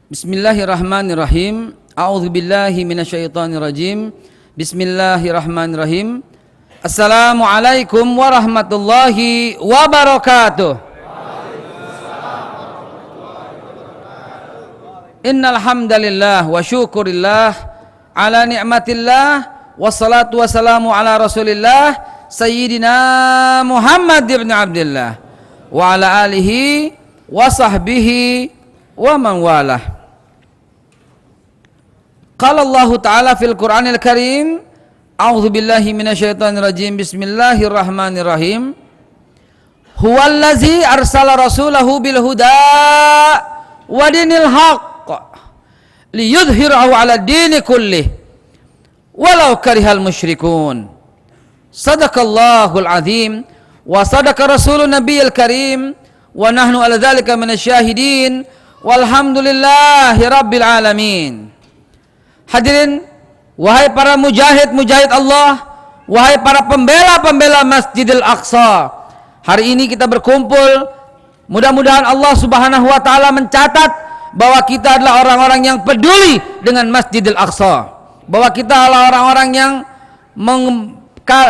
Bismillahirrahmanirrahim. A'udzubillahi minasyaitonirrajim. Bismillahirrahmanirrahim. Assalamualaikum warahmatullahi wabarakatuh. Innal hamdalillah wa syukurillah ala ni'matillah wassalatu wassalamu ala Rasulillah sayyidina Muhammad ibn Abdullah wa ala alihi wa sahbihi wa man walah. Qala Allah Ta'ala fil Qur'anil Karim, a'udzu billahi minasyaitonir rajim. Bismillahirrahmanirrahim. Huwallazi arsala rasulahu bil huda wa dinil haqq liyudhhirahu 'ala dini kullih walau karihal musyrikun. Sadaqallahul azim wa sadaqa rasulun nabiyil karim wa nahnu 'ala dzalika minasyahidin walhamdulillahi rabbil alamin. Hadirin, wahai para mujahid Allah, wahai para pembela Masjidil Aqsa, hari ini kita berkumpul. Mudah-mudahan Allah Subhanahu wa Ta'ala mencatat bahwa kita adalah orang-orang yang peduli dengan Masjidil Aqsa, bahwa kita adalah orang-orang yang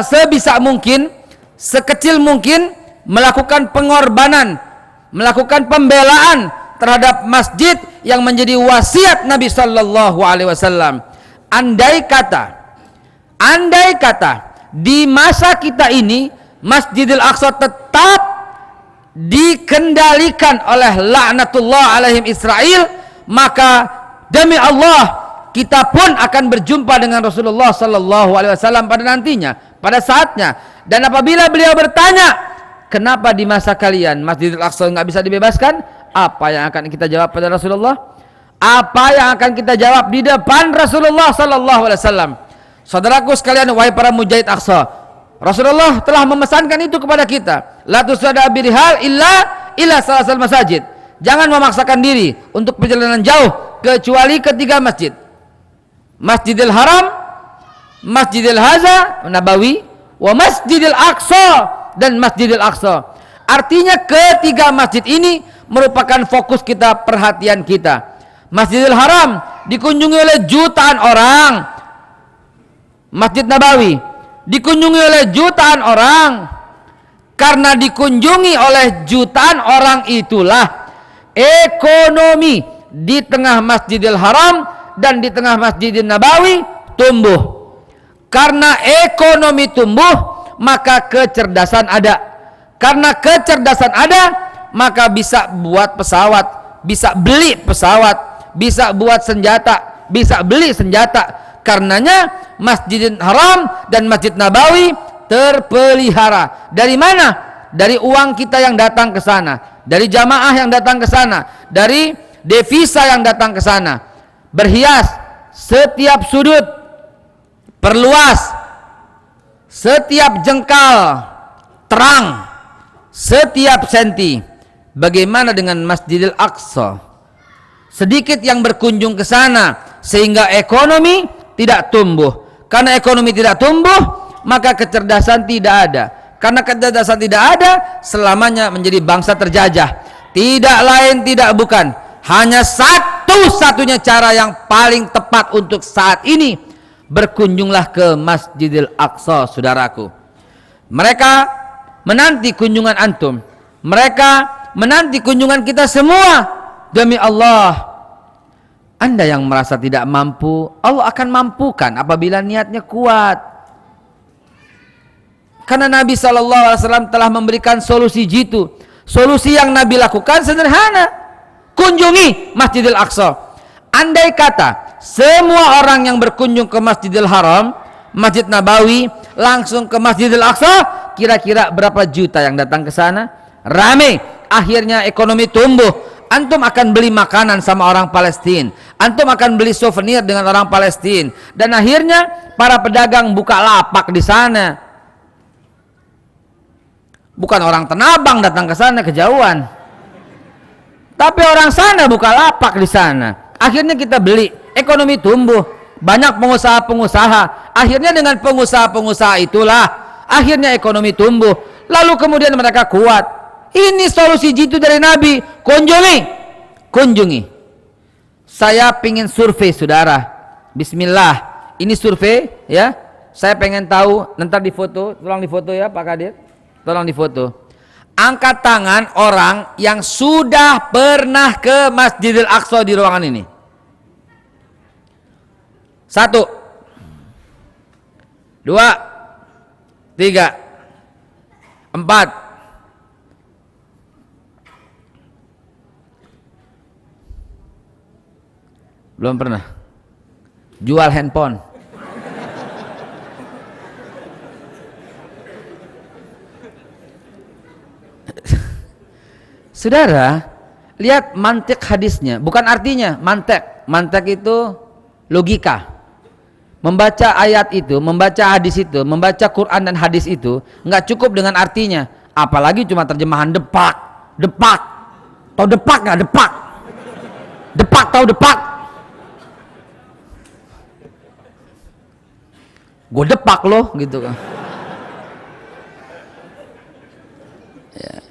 sebisa mungkin, sekecil mungkin melakukan pengorbanan, melakukan pembelaan terhadap masjid yang menjadi wasiat Nabi Sallallahu Alaihi Wasallam. Andai kata di masa kita ini Masjidil Aqsa tetap dikendalikan oleh laknatullah alaihim Israel, maka demi Allah kita pun akan berjumpa dengan Rasulullah Sallallahu Alaihi Wasallam pada nantinya, pada saatnya. Dan apabila beliau bertanya, kenapa di masa kalian Masjidil Aqsa nggak bisa dibebaskan? Apa yang akan kita jawab pada Rasulullah? Apa yang akan kita jawab di depan Rasulullah Sallallahu Alaihi Wasallam? Saudaraku sekalian, wahai para mujahid Aqsa, Rasulullah telah memesankan itu kepada kita. La tusada birihal illa salasal masajid. Jangan memaksakan diri untuk perjalanan jauh kecuali ketiga masjid: Masjidil Haram, Masjidil Haza Nabawi, wa Masjidil Aqsa, dan Masjidil Aqsa. Artinya ketiga masjid ini merupakan fokus kita, perhatian kita. Masjidil Haram dikunjungi oleh jutaan orang. Masjid Nabawi dikunjungi oleh jutaan orang. Karena dikunjungi oleh jutaan orang itulah ekonomi di tengah Masjidil Haram dan di tengah Masjidil Nabawi tumbuh. Karena ekonomi tumbuh, maka kecerdasan ada. Karena kecerdasan ada, maka bisa buat pesawat, bisa beli pesawat, bisa buat senjata, bisa beli senjata. Karenanya Masjidil Haram dan Masjid Nabawi terpelihara. Dari mana? Dari uang kita yang datang ke sana, dari jamaah yang datang ke sana, dari devisa yang datang ke sana. Berhias setiap sudut, perluas setiap jengkal, terang setiap senti. Bagaimana dengan Masjidil Aqsa? Sedikit yang berkunjung ke sana sehingga ekonomi tidak tumbuh. Karena ekonomi tidak tumbuh, maka kecerdasan tidak ada. Karena kecerdasan tidak ada, selamanya menjadi bangsa terjajah. Tidak lain tidak bukan, hanya satu-satunya cara yang paling tepat untuk saat ini: berkunjunglah ke Masjidil Aqsa, saudaraku. Mereka menanti kunjungan antum, mereka menanti kunjungan kita semua. Demi Allah, Anda yang merasa tidak mampu, Allah akan mampukan apabila niatnya kuat. Karena Nabi SAW telah memberikan solusi jitu. Solusi yang Nabi lakukan sederhana: kunjungi Masjidil Aqsa. Andai kata semua orang yang berkunjung ke Masjidil Haram, Masjid Nabawi, langsung ke Masjidil Aqsa, kira-kira berapa juta yang datang ke sana? Rame. Akhirnya ekonomi tumbuh. Antum akan beli makanan sama orang Palestina, antum akan beli souvenir dengan orang Palestina, dan akhirnya para pedagang buka lapak di sana. Bukan orang Tanabang datang ke sana kejauhan, tapi orang sana buka lapak di sana. Akhirnya kita beli, ekonomi tumbuh, banyak pengusaha-pengusaha. Akhirnya dengan pengusaha-pengusaha itulah akhirnya ekonomi tumbuh. Lalu kemudian mereka kuat. Ini solusi jitu dari Nabi. Kunjungi saya pingin survei saudara. Bismillah, ini survei ya. Saya pengen tahu, nanti difoto, tolong difoto ya Pak Kadir, tolong difoto. Angkat tangan orang yang sudah pernah ke Masjidil Aqsa di ruangan ini. 1, 2, 3, 4. Belum pernah. Jual handphone. Saudara, lihat mantik hadisnya, bukan artinya, mantek. Mantek itu logika. Membaca ayat itu, membaca hadis itu, membaca Quran dan hadis itu nggak cukup dengan artinya, apalagi cuma terjemahan depak. Tahu depak nggak? Depak tahu depak? Gue depak loh gitu kan. Ya.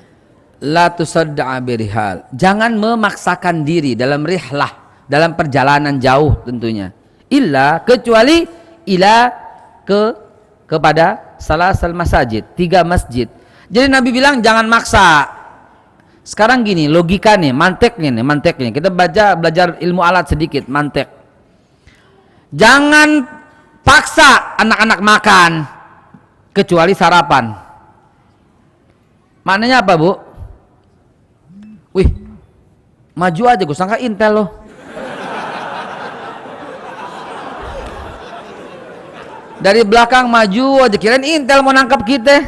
La tusadda'a birihal. Jangan memaksakan diri dalam rihlah, dalam perjalanan jauh tentunya. Illa kecuali kepada salasal masajid, 3 masjid. Jadi Nabi bilang jangan maksa. Sekarang gini, logika nih, manteknya. Kita belajar ilmu alat sedikit, mantek. Jangan paksa anak-anak makan kecuali sarapan. Maknanya apa, Bu? Wih, maju aja, gue sangka Intel loh. Dari belakang maju aja, kirain Intel mau nangkap kita.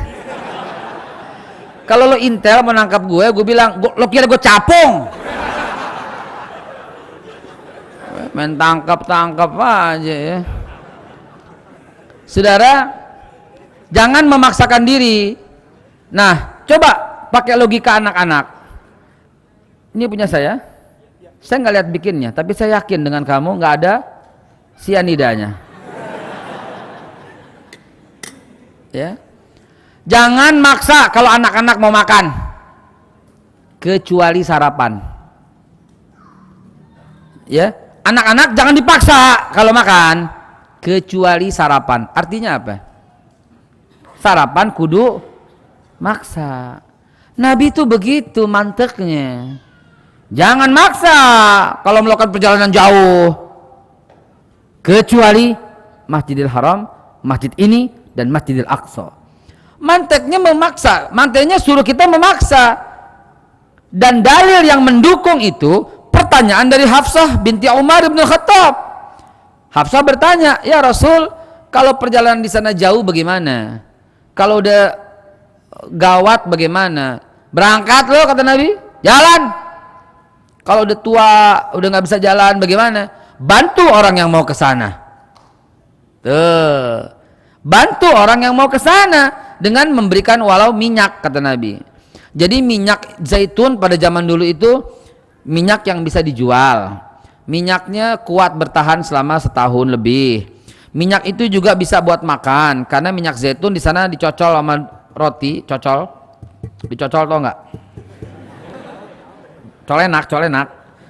Kalau lo Intel mau nangkap gue bilang, lo kira gue capung? Main tangkap aja ya. Saudara, jangan memaksakan diri. Nah, coba pakai logika anak-anak. Ini punya saya nggak lihat bikinnya, tapi saya yakin dengan kamu nggak ada sianidanya. Ya, jangan maksa kalau anak-anak mau makan, kecuali sarapan. Ya, anak-anak jangan dipaksa kalau makan, kecuali sarapan. Artinya apa? Sarapan kudu maksa. Nabi itu begitu manteknya. Jangan maksa kalau melakukan perjalanan jauh, kecuali Masjidil Haram, masjid ini dan Masjidil Aqsa. Manteknya memaksa, manteknya suruh kita memaksa. Dan dalil yang mendukung itu pertanyaan dari Hafsah binti Umar bin Khattab. Hafsah bertanya, ya Rasul, kalau perjalanan di sana jauh bagaimana? Kalau udah gawat bagaimana? Berangkat loh kata Nabi, jalan. Kalau udah tua, udah nggak bisa jalan bagaimana? Bantu orang yang mau ke sana. Tuh, bantu orang yang mau ke sana dengan memberikan walau minyak kata Nabi. Jadi minyak zaitun pada zaman dulu itu minyak yang bisa dijual. Minyaknya kuat bertahan selama setahun lebih. Minyak itu juga bisa buat makan karena minyak zaitun di sana dicocol sama roti, dicocol tau nggak? Colenak,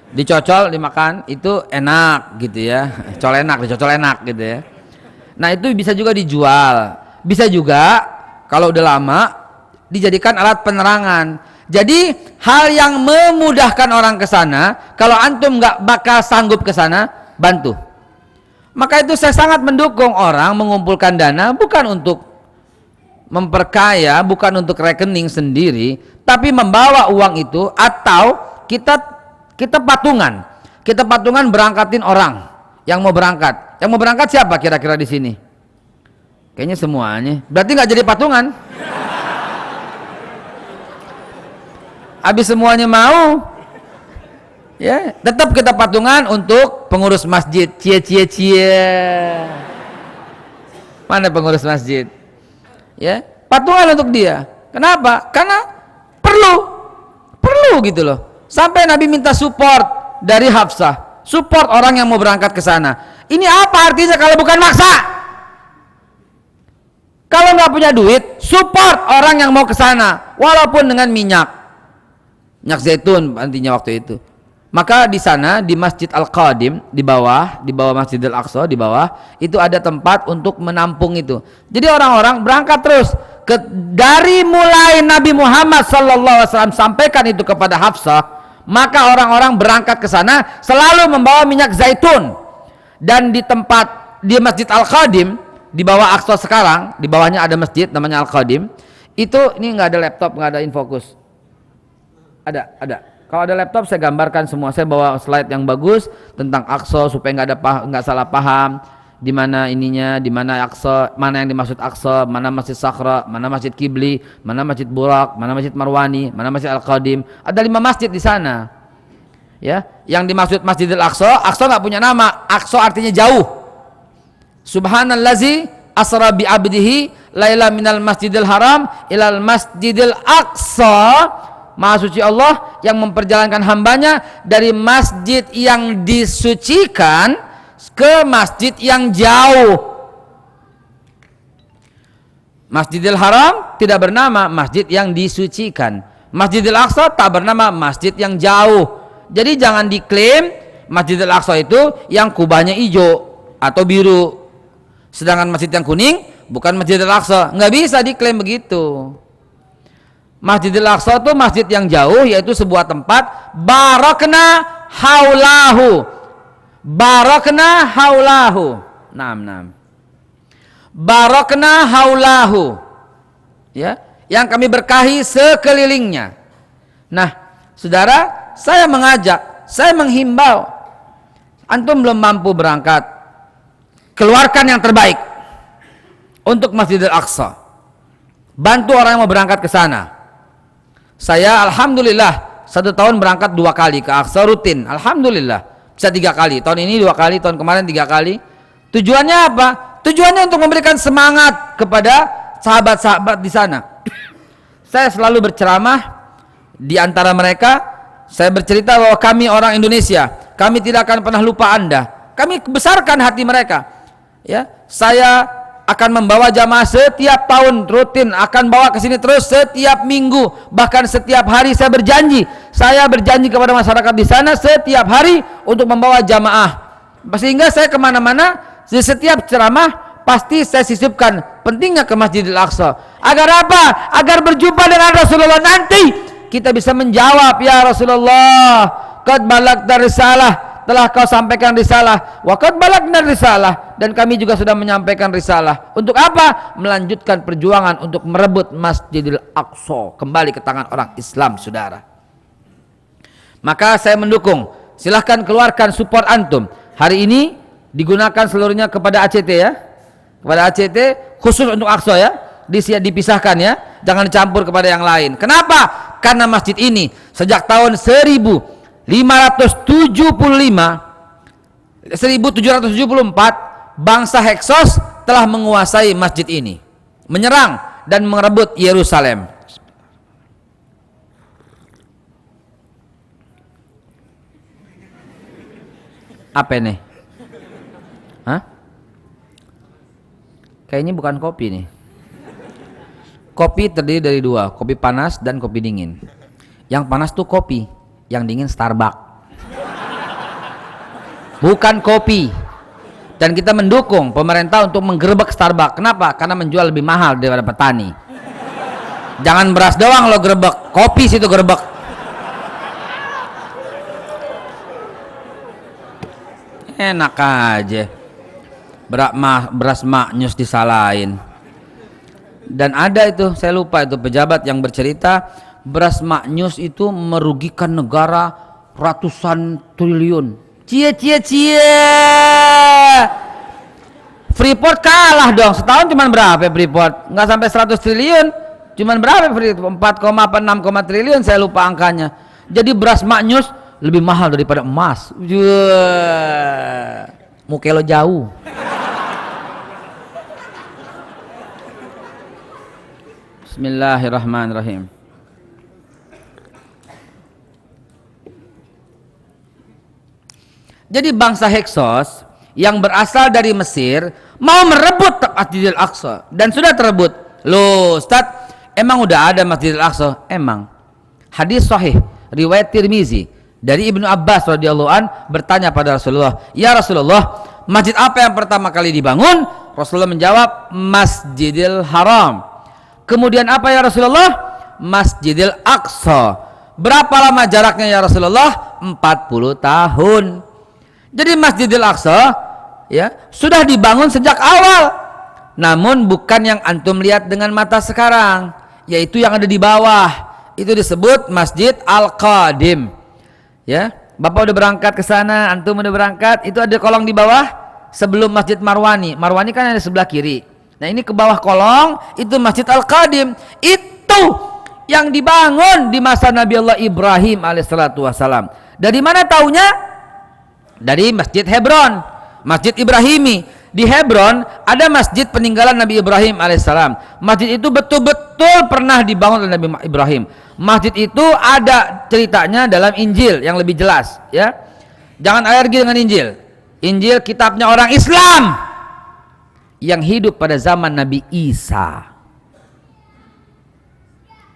dicocol dimakan itu enak gitu ya. Dicocol enak gitu ya. Nah itu bisa juga dijual, bisa juga kalau udah lama dijadikan alat penerangan. Jadi hal yang memudahkan orang ke sana, kalau antum nggak bakal sanggup ke sana, bantu. Maka itu saya sangat mendukung orang mengumpulkan dana bukan untuk memperkaya, bukan untuk rekening sendiri, tapi membawa uang itu atau kita patungan berangkatin orang yang mau berangkat. Yang mau berangkat siapa kira-kira di sini? Kayaknya semuanya. Berarti nggak jadi patungan. Habis semuanya mau, ya tetap kita patungan untuk pengurus masjid. Cie. Mana pengurus masjid? Ya, patungan untuk dia. Kenapa? Karena perlu gitu loh. Sampai Nabi minta support dari Hafsah, support orang yang mau berangkat ke sana. Ini apa artinya kalau bukan maksa? Kalau nggak punya duit, support orang yang mau ke sana, walaupun dengan minyak zaitun artinya waktu itu. Maka di sana di Masjid Al-Qadim di bawah Masjidil Aqsa di bawah itu ada tempat untuk menampung itu. Jadi orang-orang berangkat terus dari mulai Nabi Muhammad SAW sampaikan itu kepada Hafsah, maka orang-orang berangkat ke sana selalu membawa minyak zaitun. Dan di tempat di Masjid Al-Qadim di bawah Aqsa sekarang, di bawahnya ada masjid namanya Al-Qadim. Itu ini nggak ada laptop, nggak ada infocus. Ada. Kalau ada laptop saya gambarkan semua. Saya bawa slide yang bagus tentang Aqsa supaya nggak salah paham. Di mana ininya, di mana Aqsa, mana yang dimaksud Aqsa, mana Masjid Sakhra, mana Masjid Kibli, mana Masjid Burak, mana Masjid Marwani, mana Masjid Al-Qadim. Ada 5 masjid di sana. Ya, yang dimaksud Masjidil Aqsa, Aqsa nggak punya nama. Aqsa artinya jauh. Subhanallazi asra bi abdihi laila minal masjidil haram ilal masjidil aqsa. Maha suci Allah yang memperjalankan hambanya dari masjid yang disucikan ke masjid yang jauh. Masjidil Haram tidak bernama masjid yang disucikan. Masjidil Aqsa tak bernama masjid yang jauh. Jadi jangan diklaim Masjidil Aqsa itu yang kubahnya hijau atau biru, sedangkan masjid yang kuning bukan Masjidil Aqsa. Nggak bisa diklaim begitu. Masjidil Aqsa itu masjid yang jauh, yaitu sebuah tempat barakna haulahu. Barakna haulahu. Naam. Barakna haulahu. Ya, yang kami berkahi sekelilingnya. Nah, saudara, saya mengajak, saya menghimbau, antum belum mampu berangkat, keluarkan yang terbaik untuk Masjidil Aqsa. Bantu orang yang mau berangkat ke sana. Saya alhamdulillah 1 tahun berangkat 2 kali ke Aqsa rutin. Alhamdulillah bisa 3 kali. Tahun ini 2 kali, tahun kemarin 3 kali. Tujuannya apa? Tujuannya untuk memberikan semangat kepada sahabat-sahabat di sana. Saya selalu berceramah di antara mereka. Saya bercerita bahwa kami orang Indonesia, kami tidak akan pernah lupa Anda. Kami besarkan hati mereka. Ya, saya akan membawa jamaah setiap tahun rutin, akan bawa ke sini terus setiap minggu, bahkan setiap hari. Saya berjanji kepada masyarakat di sana setiap hari untuk membawa jamaah, sehingga saya kemana-mana di setiap ceramah pasti saya sisipkan pentingnya ke Masjidil Aqsa. Agar apa? Agar berjumpa dengan Rasulullah nanti kita bisa menjawab, ya Rasulullah, qad balagta risalah, telah kau sampaikan risalah, wa qad balagna risalah, dan kami juga sudah menyampaikan risalah. Untuk apa? Melanjutkan perjuangan untuk merebut Masjidil Aqsa kembali ke tangan orang Islam, saudara. Maka saya mendukung, silahkan keluarkan support antum. Hari ini digunakan seluruhnya kepada ACT ya, kepada ACT khusus untuk Aqsa ya, dipisahkan ya, jangan dicampur kepada yang lain. Kenapa? Karena masjid ini sejak tahun 1774 bangsa Heksos telah menguasai masjid ini, menyerang dan merebut Yerusalem. Apa ini? Hah? Kayaknya bukan kopi nih. Kopi terdiri dari 2, kopi panas dan kopi dingin. Yang panas tuh kopi, yang dingin Starbucks. Bukan kopi. Dan kita mendukung pemerintah untuk menggerebek Starbucks. Kenapa? Karena menjual lebih mahal daripada petani. Jangan beras doang lo gerebek, kopi situ gerebek. Enak aja. Beras maknyus disalahin. Dan ada itu, saya lupa itu pejabat yang bercerita, beras maknyus itu merugikan negara ratusan triliun. Cie. Freeport kalah dong, setahun cuman berapa Freeport? Nggak sampai 100 triliun, cuman berapa Freeport? 4,6 triliun, saya lupa angkanya. Jadi beras maknyus lebih mahal daripada emas. Muka lo jauh. Bismillahirrahmanirrahim. Jadi bangsa Heksos yang berasal dari Mesir mau merebut Masjidil Aqsa dan sudah terebut. Loh, Ustaz, emang udah ada Masjidil Aqsa? Emang. Hadis sahih riwayat Tirmizi Dari Ibnu Abbas radhiyallahu an bertanya pada Rasulullah, "Ya Rasulullah, masjid apa yang pertama kali dibangun?" Rasulullah menjawab, "Masjidil Haram." Kemudian apa ya Rasulullah? "Masjidil Aqsa." Berapa lama jaraknya ya Rasulullah? 40 tahun. Jadi Masjidil Aqsa ya sudah dibangun sejak awal. Namun bukan yang antum lihat dengan mata sekarang, yaitu yang ada di bawah. Itu disebut Masjid Al-Qadim. Ya, Bapak udah berangkat ke sana, antum udah berangkat, itu ada kolong di bawah sebelum Masjid Marwani. Marwani kan ada sebelah kiri. Nah, ini ke bawah kolong itu Masjid Al-Qadim. Itu yang dibangun di masa Nabi Allah Ibrahim alaihissalatu wassalam. Dari mana taunya? Dari Masjid Hebron, Masjid Ibrahimi. Di Hebron ada masjid peninggalan Nabi Ibrahim alaihissalam. Masjid itu betul-betul pernah dibangun oleh Nabi Ibrahim. Masjid itu ada ceritanya dalam Injil yang lebih jelas, ya. Jangan alergi dengan Injil. Injil kitabnya orang Islam yang hidup pada zaman Nabi Isa.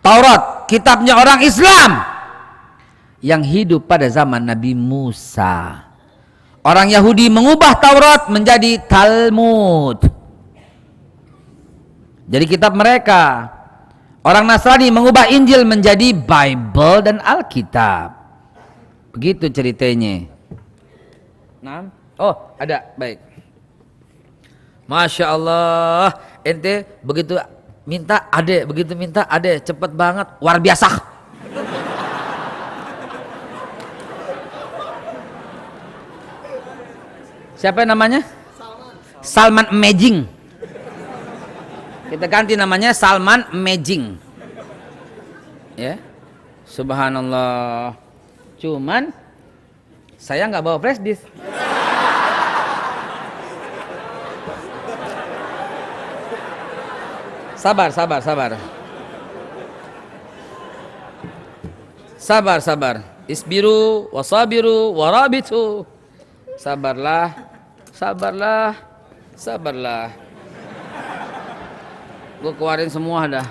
Taurat kitabnya orang Islam yang hidup pada zaman Nabi Musa. Orang Yahudi mengubah Taurat menjadi Talmud, jadi kitab mereka. Orang Nasrani mengubah Injil menjadi Bible dan Alkitab. Begitu ceritanya. Nah, oh ada, baik. Masya Allah, ente begitu minta ade, begitu minta ade, cepet banget, luar biasa. Siapa namanya? Salman Amazing. Kita ganti namanya Salman Amazing. Ya, subhanallah. Cuman saya nggak bawa flash disk. Sabar. Isbiru wasabiru warabitu. Sabarlah. Gue keluarin semua dah.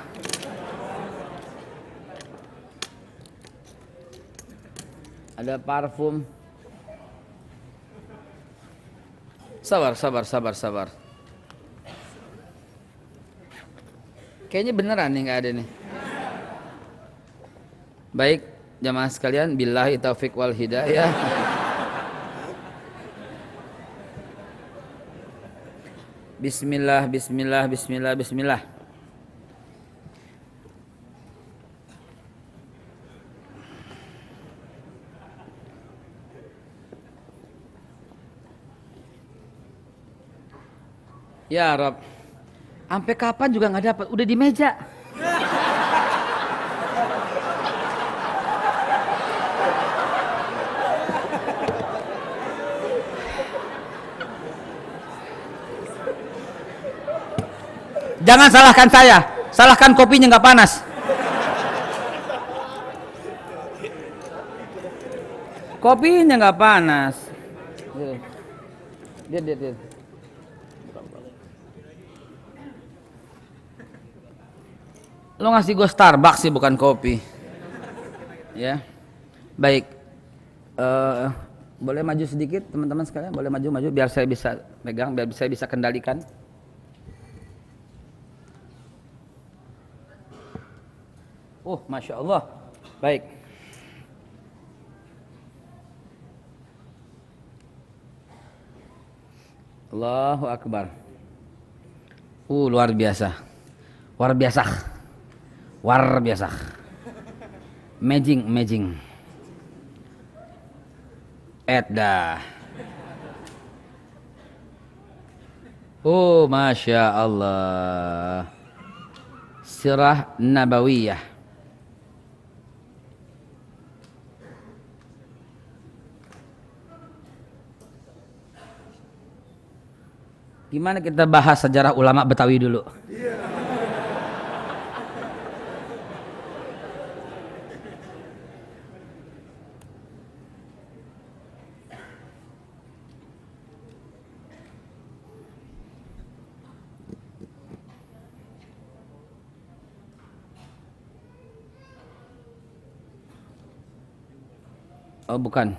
Ada parfum. Sabar. Kayaknya beneran nih, nggak ada nih. Baik, jamaah sekalian, billahi taufik wal hidayah. Bismillah. Ya Rob, sampai kapan juga nggak dapat? Udah di meja. Jangan salahkan saya, salahkan kopinya nggak panas. Kopinya nggak panas. Dia. Lo ngasih gue Starbucks sih, bukan kopi. Ya, baik. Boleh maju sedikit teman-teman sekalian, boleh maju biar saya bisa pegang, biar saya bisa kendalikan. Oh, Masya Allah. Baik. Allahu Akbar. Luar biasa. Amazing. Edda. Masya Allah. Sirah Nabawiyah. Gimana kita bahas sejarah ulama Betawi dulu? Oh bukan,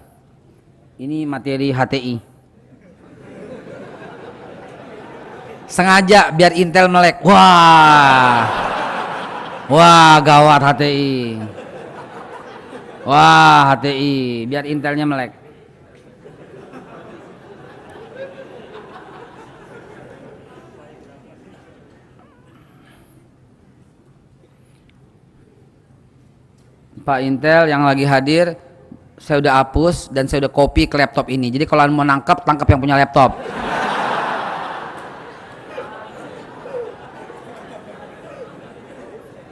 ini materi HTI. Sengaja biar Intel melek. Wah gawat HTI. Wah HTI, biar Intelnya melek. Pak Intel yang lagi hadir, saya udah hapus dan saya udah copy ke laptop ini. Jadi kalau mau nangkep, tangkap yang punya laptop.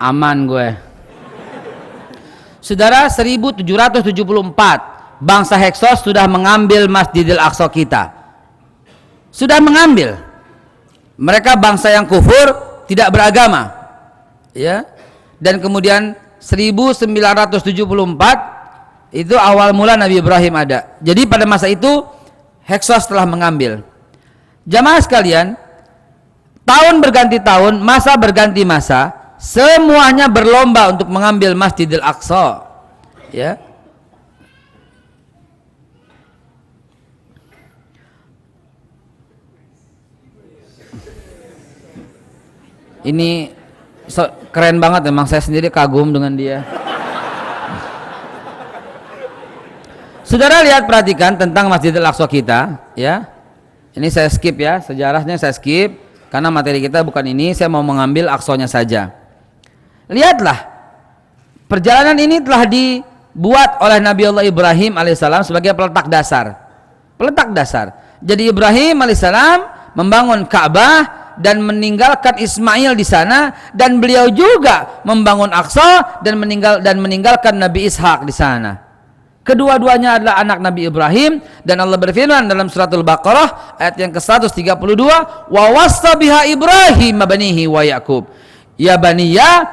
Aman gue. Saudara, 1774 bangsa Heksos sudah mengambil Masjidil Aqsa kita. Sudah mengambil. Mereka bangsa yang kufur, tidak beragama. Ya. Dan kemudian 1974 itu awal mula Nabi Ibrahim ada. Jadi pada masa itu Heksos telah mengambil. Jamaah sekalian, tahun berganti tahun, masa berganti masa, semuanya berlomba untuk mengambil Masjidil Aqsa. Ya. Ini keren banget, memang saya sendiri kagum dengan dia. Saudara lihat, perhatikan tentang Masjidil Aqsa kita, ya. Ini saya skip ya, sejarahnya saya skip karena materi kita bukan ini, saya mau mengambil Aqsanya saja. Lihatlah, perjalanan ini telah dibuat oleh Nabi Allah Ibrahim alaihissalam sebagai peletak dasar. Peletak dasar. Jadi Ibrahim alaihissalam membangun Ka'bah dan meninggalkan Ismail di sana, dan beliau juga membangun Aqsa dan meninggalkan Nabi Ishak di sana. Kedua-duanya adalah anak Nabi Ibrahim, dan Allah berfirman dalam suratul Baqarah ayat yang ke-132, wa wassa biha Ibrahim banihi wa Yaqub ya baniya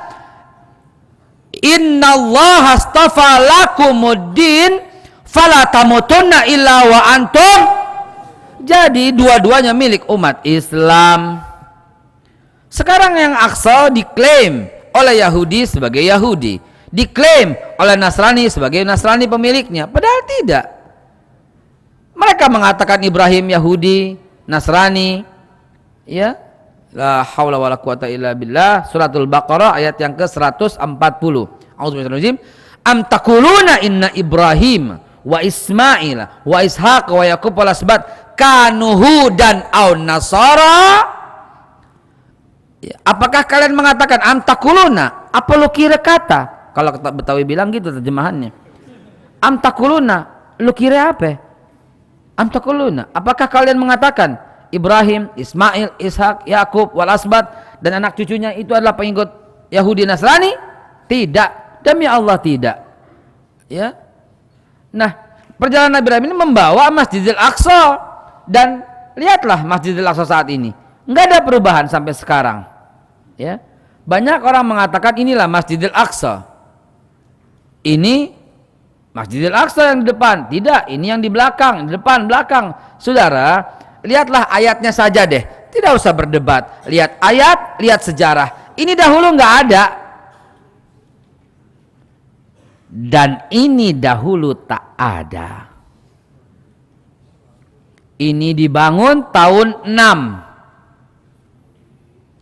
innallaha astafa lakumuddin fala tamutunna illa wa antum. Jadi dua-duanya milik umat Islam. Sekarang yang Aqsa diklaim oleh Yahudi sebagai Yahudi, diklaim oleh Nasrani sebagai Nasrani pemiliknya, padahal tidak. Mereka mengatakan Ibrahim Yahudi, Nasrani, ya. La haula wala quwata illa billah. Suratul Baqarah ayat yang ke-140. A'udzubillahi am taquluna inna Ibrahim wa Ismail wa Ishaq wa Yaqub wal asbat kanu hudan aw nasara. Apakah kalian mengatakan am taquluna? Apa lu kira kata? Kalau kata Betawi bilang gitu terjemahannya. Am taquluna, lu kira apa? Am taquluna, apakah kalian mengatakan Ibrahim, Ismail, Ishak, Yakub, wal asbat dan anak cucunya itu adalah pengikut Yahudi Nasrani? Tidak, demi Allah tidak. Ya. Nah, perjalanan Nabi Ibrahim ini membawa Masjidil Aqsa, dan lihatlah Masjidil Aqsa saat ini nggak ada perubahan sampai sekarang. Ya, banyak orang mengatakan inilah Masjidil Aqsa. Ini Masjidil Aqsa yang di depan, tidak. Ini yang di belakang, di depan, belakang. Saudara, lihatlah ayatnya saja deh. Tidak usah berdebat. Lihat ayat, lihat sejarah. Ini dahulu nggak ada. Dan ini dahulu tak ada. Ini dibangun tahun 6.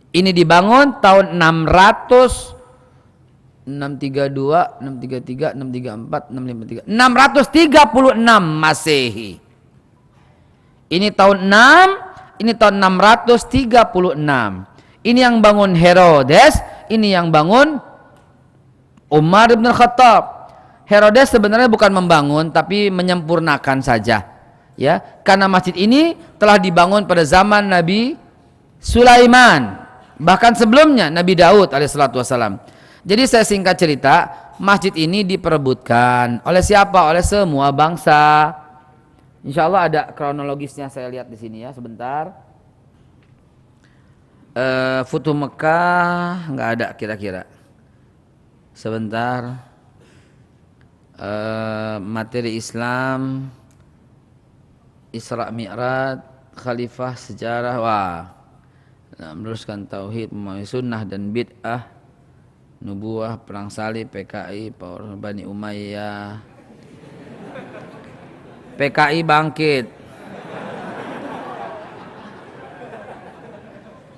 Ini dibangun tahun 632, 633, 634, 653, 636 Masehi. Ini tahun 6, ini tahun 636. Ini yang bangun Herodes, ini yang bangun Umar bin Khattab. Herodes sebenarnya bukan membangun, tapi menyempurnakan saja. Ya, karena masjid ini telah dibangun pada zaman Nabi Sulaiman, bahkan sebelumnya Nabi Daud alaihissalatu wassalam. Jadi saya singkat cerita, masjid ini diperebutkan oleh siapa? Oleh semua bangsa. Insya Allah ada kronologisnya, saya lihat di sini ya sebentar. Futuh Mekah nggak ada kira-kira. Sebentar. Materi Islam, Isra Mi'raj, Khalifah, sejarah, meluruskan tauhid, memahami sunnah dan bid'ah, nubuah, perang salib, PKI, Bani Umayyah, PKI bangkit.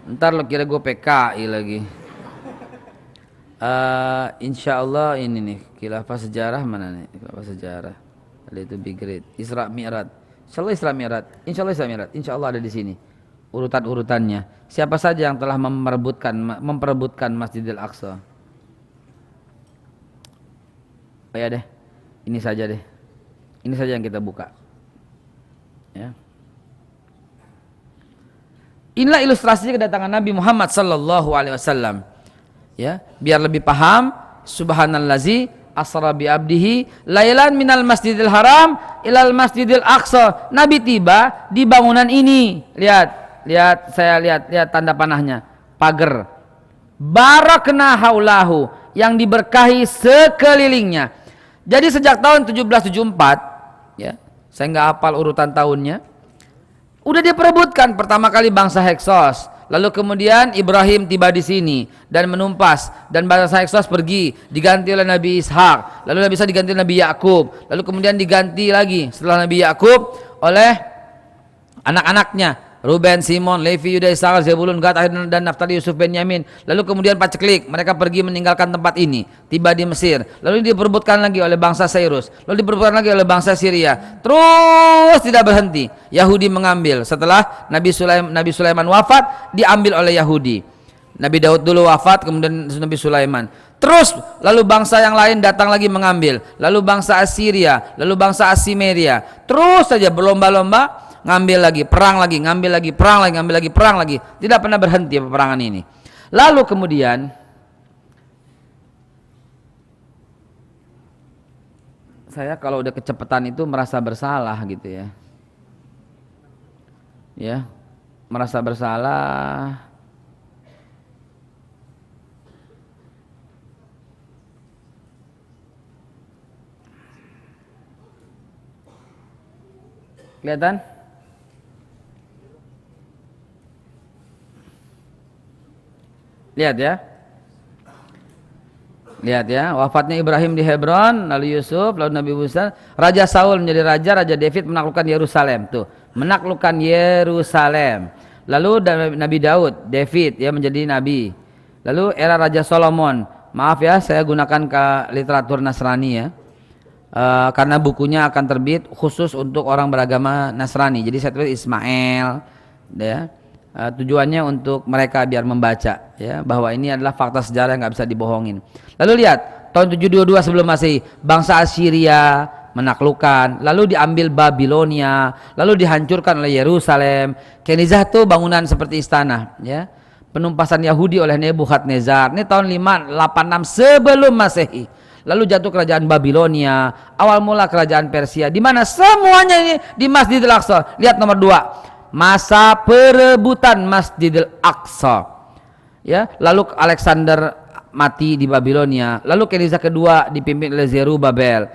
Ntar lo kira gue PKI lagi. Insya Allah ini nih khilafah sejarah mana nih? Khilafah sejarah. Ada itu Big Great. Isra Mi'raj. Insya Allah Isra Mi'raj. Insya Allah Isra Mi'raj. Insya Allah ada di sini. Urutan-urutannya. Siapa saja yang telah memperebutkan Masjidil Aqsa? Oh ya deh. Ini saja deh. Ini saja yang kita buka. Ya. Inilah ilustrasi kedatangan Nabi Muhammad sallallahu alaihi wasallam. Ya, biar lebih paham, subhanallazi asra bi abdihi lailan minal masjidil haram ilal masjidil aqsa. Nabi tiba di bangunan ini. Lihat tanda panahnya. Pagar. Barakna haulahu, yang diberkahi sekelilingnya. Jadi sejak tahun 1774, ya, saya nggak hafal urutan tahunnya, udah diperebutkan pertama kali bangsa Heksos. Lalu kemudian Ibrahim tiba di sini dan menumpas, dan bangsa Heksos pergi, diganti oleh Nabi Ishak. Lalu Nabi Ishak diganti oleh Nabi Yakub. Lalu kemudian diganti lagi setelah Nabi Yakub oleh anak-anaknya, Ruben, Simon, Levi, Yuda, Isakar, Zebulun, Gad, dan Naftali, Yusuf, Benyamin. Lalu kemudian paceklik, mereka pergi meninggalkan tempat ini, tiba di Mesir. Lalu diperebutkan lagi oleh bangsa Cyrus, lalu diperebutkan lagi oleh bangsa Syria. Terus tidak berhenti, Yahudi mengambil. Setelah Nabi Sulaiman wafat, diambil oleh Yahudi. Nabi Daud dulu wafat, kemudian Nabi Sulaiman. Terus lalu bangsa yang lain datang lagi mengambil. Lalu bangsa Assyria, lalu bangsa Asimeria. Terus saja berlomba-lomba ngambil lagi, perang lagi, ngambil lagi, perang lagi, ngambil lagi, perang lagi. Tidak pernah berhenti peperangan ini. Lalu kemudian saya kalau udah kecepatan itu merasa bersalah gitu ya. Ya, merasa bersalah. Kelihatan? Lihat ya, wafatnya Ibrahim di Hebron, lalu Yusuf, lalu Nabi Musa, Raja Saul menjadi raja, Raja David menaklukkan Yerusalem. Tuh, menaklukkan Yerusalem. Lalu Nabi Daud, David ya menjadi nabi. Lalu era Raja Solomon. Maaf ya, saya gunakan ke literatur Nasrani ya. Karena bukunya akan terbit khusus untuk orang beragama Nasrani. Jadi saya tulis Ismail ya. Tujuannya untuk mereka biar membaca ya, bahwa ini adalah fakta sejarah yang nggak bisa dibohongin. Lalu lihat tahun 722 sebelum Masehi, bangsa Assyria menaklukkan, lalu diambil Babilonia, lalu dihancurkan oleh Yerusalem. Kenizah itu bangunan seperti istana ya, penumpasan Yahudi oleh Nebukadnezar. Ini tahun 586 sebelum Masehi. Lalu jatuh kerajaan Babilonia, awal mula kerajaan Persia, di mana semuanya ini di Masjidil Aqsa. Lihat nomor 2. Masa perebutan Masjidil Aqsa ya, lalu Alexander mati di Babilonia, lalu Kenizah kedua dipimpin oleh Zerubabel,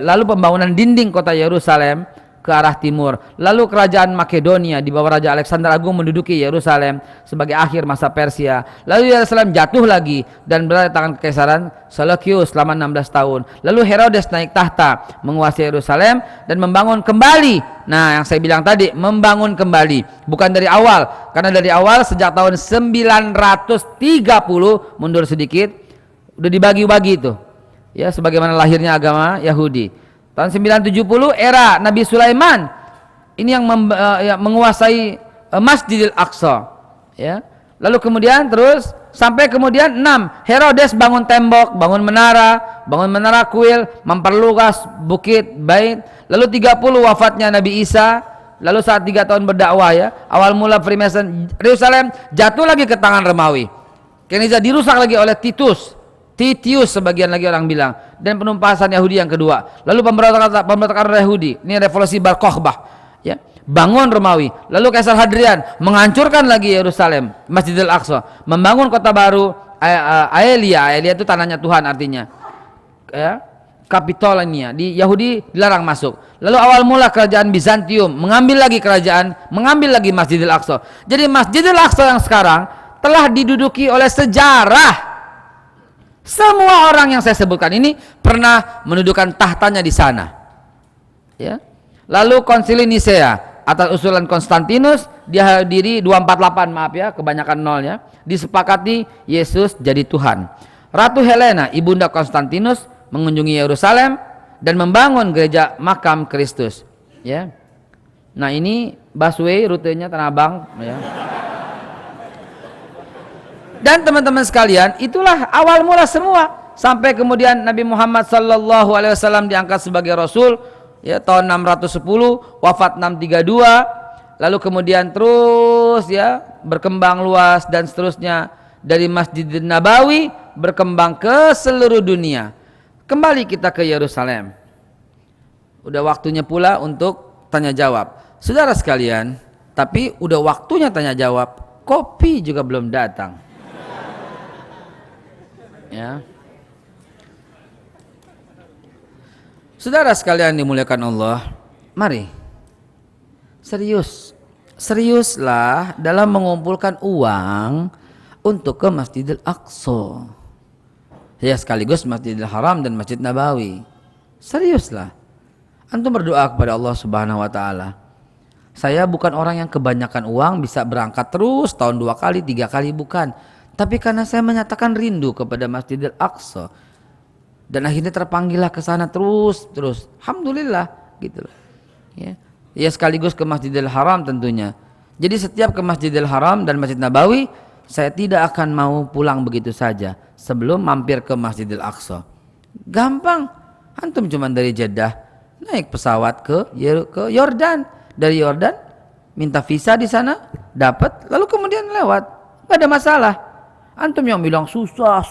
lalu pembangunan dinding kota Yerusalem ke arah timur, lalu kerajaan Makedonia di bawah Raja Alexander Agung menduduki Yerusalem sebagai akhir masa Persia. Lalu Yerusalem jatuh lagi dan berada di tangan kekaisaran Seleucus selama 16 tahun. Lalu Herodes naik tahta menguasai Yerusalem dan membangun kembali. Nah, yang saya bilang tadi, membangun kembali, bukan dari awal, karena dari awal sejak tahun 930 mundur sedikit udah dibagi-bagi itu ya, sebagaimana lahirnya agama Yahudi. Tahun 970 era Nabi Sulaiman ini yang menguasai Masjidil Aqsa ya. Lalu kemudian terus sampai kemudian 6 Herodes bangun tembok, bangun menara kuil, memperluas bukit Bait. Lalu 30 wafatnya Nabi Isa. Lalu saat 3 tahun berdakwah ya, awal mula Freemason, Yerusalem jatuh lagi ke tangan Romawi. Kenizah dirusak lagi oleh Titius sebagian lagi orang bilang, dan penumpasan Yahudi yang kedua. Lalu pemberontakan Yahudi, ini revolusi Bar Kokhbah ya, bangun Romawi. Lalu Kaisar Hadrian menghancurkan lagi Yerusalem, Masjidil Aqsa, membangun kota baru Aelia itu tanahnya Tuhan artinya ya, Kapitolnya di Yahudi dilarang masuk. Lalu awal mula kerajaan Bizantium mengambil lagi Masjidil Aqsa. Jadi Masjidil Aqsa yang sekarang telah diduduki oleh sejarah. Semua orang yang saya sebutkan ini pernah mendudukan tahtanya di sana. Ya. Lalu Konsili Nisea atas usulan Konstantinus dihadiri 248, maaf ya kebanyakan nolnya, disepakati Yesus jadi Tuhan. Ratu Helena ibunda Konstantinus mengunjungi Yerusalem dan membangun gereja makam Kristus, ya. Nah ini busway rutenya Tanah Abang, ya. Dan teman-teman sekalian, itulah awal mula semua sampai kemudian Nabi Muhammad sallallahu alaihi wasallam diangkat sebagai rasul, ya, tahun 610, wafat 632. Lalu kemudian terus, ya, berkembang luas dan seterusnya dari Masjid Nabawi berkembang ke seluruh dunia. Kembali kita ke Yerusalem. Udah waktunya pula untuk tanya jawab. Saudara sekalian, tapi udah waktunya tanya jawab, kopi juga belum datang. Ya. Saudara sekalian dimuliakan Allah, mari seriuslah dalam mengumpulkan uang untuk ke Masjidil Aqsa, ya, sekaligus Masjidil Haram dan Masjid Nabawi. Seriuslah antum berdoa kepada Allah Subhanahu wa taala. Saya bukan orang yang kebanyakan uang bisa berangkat terus tahun 2 kali 3 kali, bukan. Tapi karena saya menyatakan rindu kepada Masjidil Aqsa dan akhirnya terpanggillah ke sana terus. Alhamdulillah gitu loh. Ya. Ya sekaligus ke Masjidil Haram tentunya. Jadi setiap ke Masjidil Haram dan Masjid Nabawi, saya tidak akan mau pulang begitu saja sebelum mampir ke Masjidil Aqsa. Gampang. Antum cuma dari Jeddah naik pesawat ke Yordan. Dari Yordan minta visa di sana, dapat, lalu kemudian lewat. Gak ada masalah. Antum yang bilang susah,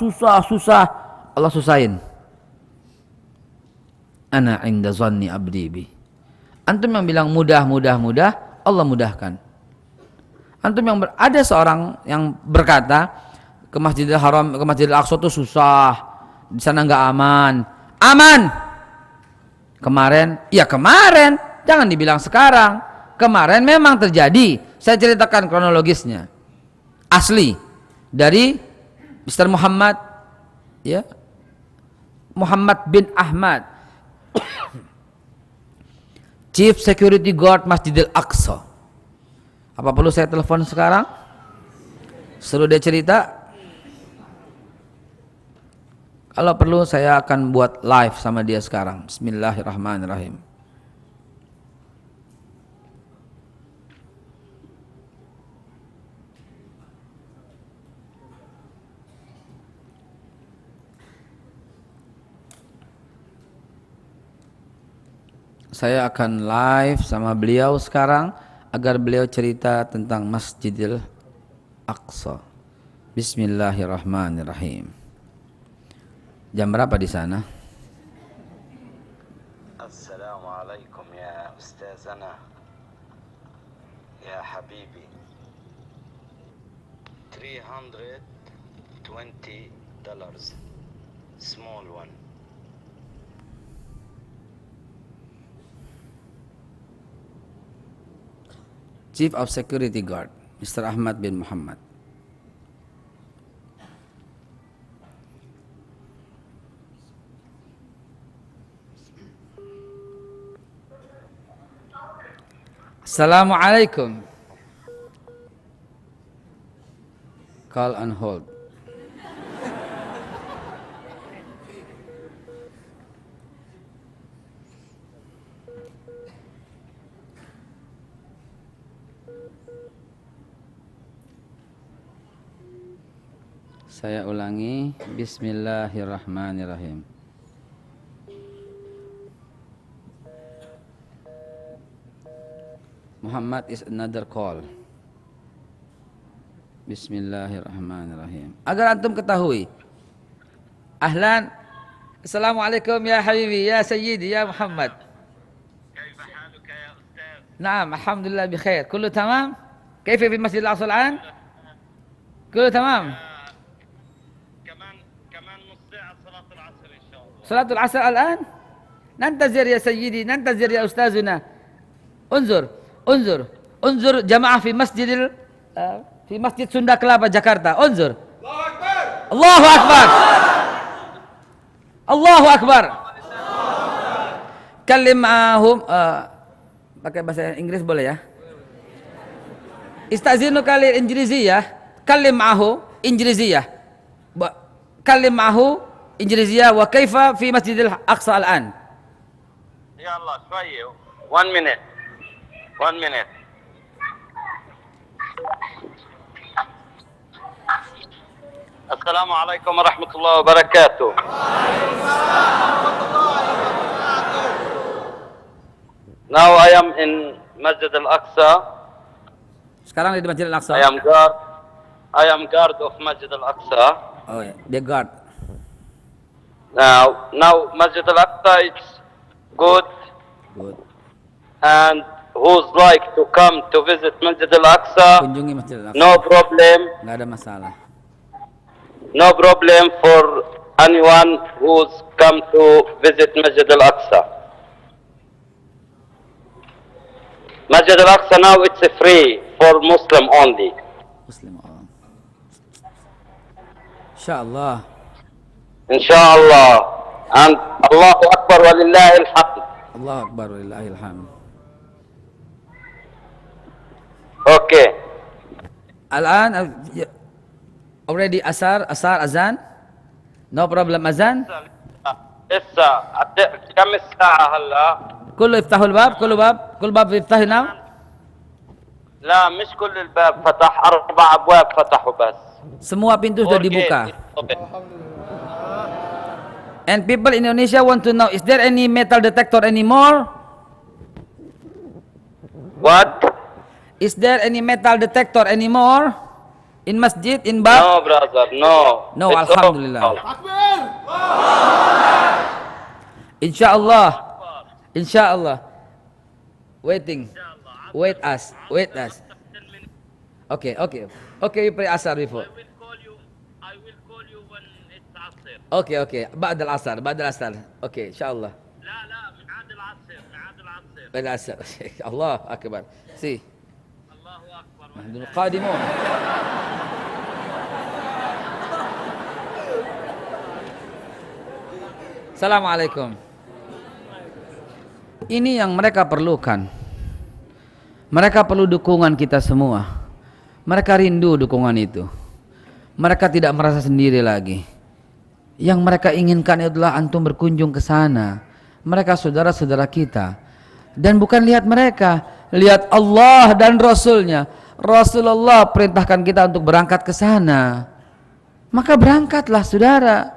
Allah susahin. Ana inda zanni abdi bi. Antum yang bilang mudah, Allah mudahkan. Antum yang ada seorang yang berkata ke Masjidil Haram, ke Masjidil Aqsa itu susah, di sana nggak aman. Kemarin, jangan dibilang sekarang. Kemarin memang terjadi. Saya ceritakan kronologisnya. Asli dari Mr. Muhammad, ya, Muhammad bin Ahmad, Chief Security Guard Masjidil Aqsa. Apa perlu saya telepon sekarang? Suruh dia cerita. Kalau perlu saya akan buat live sama dia sekarang. Bismillahirrahmanirrahim. Saya akan live sama beliau sekarang agar beliau cerita tentang Masjidil Aqsa. Bismillahirrahmanirrahim. Jam berapa di sana? Assalamualaikum ya ustazana, ya habibi. $320, small one. Chief of Security Guard, Mr. Ahmad bin Muhammad. Assalamualaikum. Call and hold. Saya ulangi, bismillahirrahmanirrahim. Muhammad is another call. Bismillahirrahmanirrahim. Agar antum ketahui. Ahlan. Assalamualaikum ya habibi, ya sayyidi, ya Muhammad. كيف حالك يا أستاذ؟ نعم الحمد لله بخير. كله تمام؟ كيف في مسجد الأقصى الآن؟ كله تمام. كمان نص ساعة صلاة العصر إن شاء الله. صلاة العصر الآن؟ ننتظر يا سيدي، ننتظر يا أستاذنا. انظر جماعة في في مسجد Sunda Kelapa Jakarta. انظر. الله أكبر. الله أكبر. كلم معهم pakai bahasa Inggris boleh ya? Istazinu kali Injiliziyah, kalim ma'ahu Injiliziyah. Kalim ma'ahu Injiliziyah wa kaifa fi Masjidil Aqsa al-an. يلا شوية. 1 minute. 1 minute. السلام عليكم ورحمة الله وبركاته. Now I am in Masjid Al-Aqsa. Sekarang di Masjid Al-Aqsa. I am guard of Masjid Al-Aqsa. Oh ya, dia guard. Now Masjid Al-Aqsa is good, Good. and who's like to come to visit Masjid Al-Aqsa, Kunjungi Masjid Al-Aqsa. no problem. Nggak ada masalah. No problem for anyone who's come to visit Masjid Al-Aqsa. Masjid Al-Aqsa now it's free for Muslim only. Muslim orang. Insyaallah. Inshallah. And Allahu Akbar walillahil hamd. Allahu Akbar walillahil hamd. Okay. Al-an already azan? No problem azan? لسه كم الساعة هلا؟ كله يفتحوا الباب كل باب يفتح now. لا مش كل الباب فتح، 4 أبواب فتحوا بس. Semua pintu sudah Okay. dibuka. And people in Indonesia want to know, is there any metal detector anymore? What? Is there any metal detector anymore in masjid, in bab? No brother, no. No, It's alhamdulillah. all. Insyaallah. Waiting. Wait us. Okay, we pray asar before. I will call you when it's Asr. Okay. بعد العصر. Okay, insyaallah. لا ميعاد العصر. بعد العصر. الله أكبر. See. الله أكبر. نحن القادمون. Assalamualaikum. Ini yang mereka perlukan. Mereka perlu dukungan kita semua. Mereka rindu dukungan itu. Mereka tidak merasa sendiri lagi. Yang mereka inginkan adalah antum berkunjung ke sana. Mereka saudara-saudara kita. Dan bukan lihat mereka, lihat Allah dan Rasulnya. Rasulullah perintahkan kita untuk berangkat ke sana. Maka berangkatlah saudara.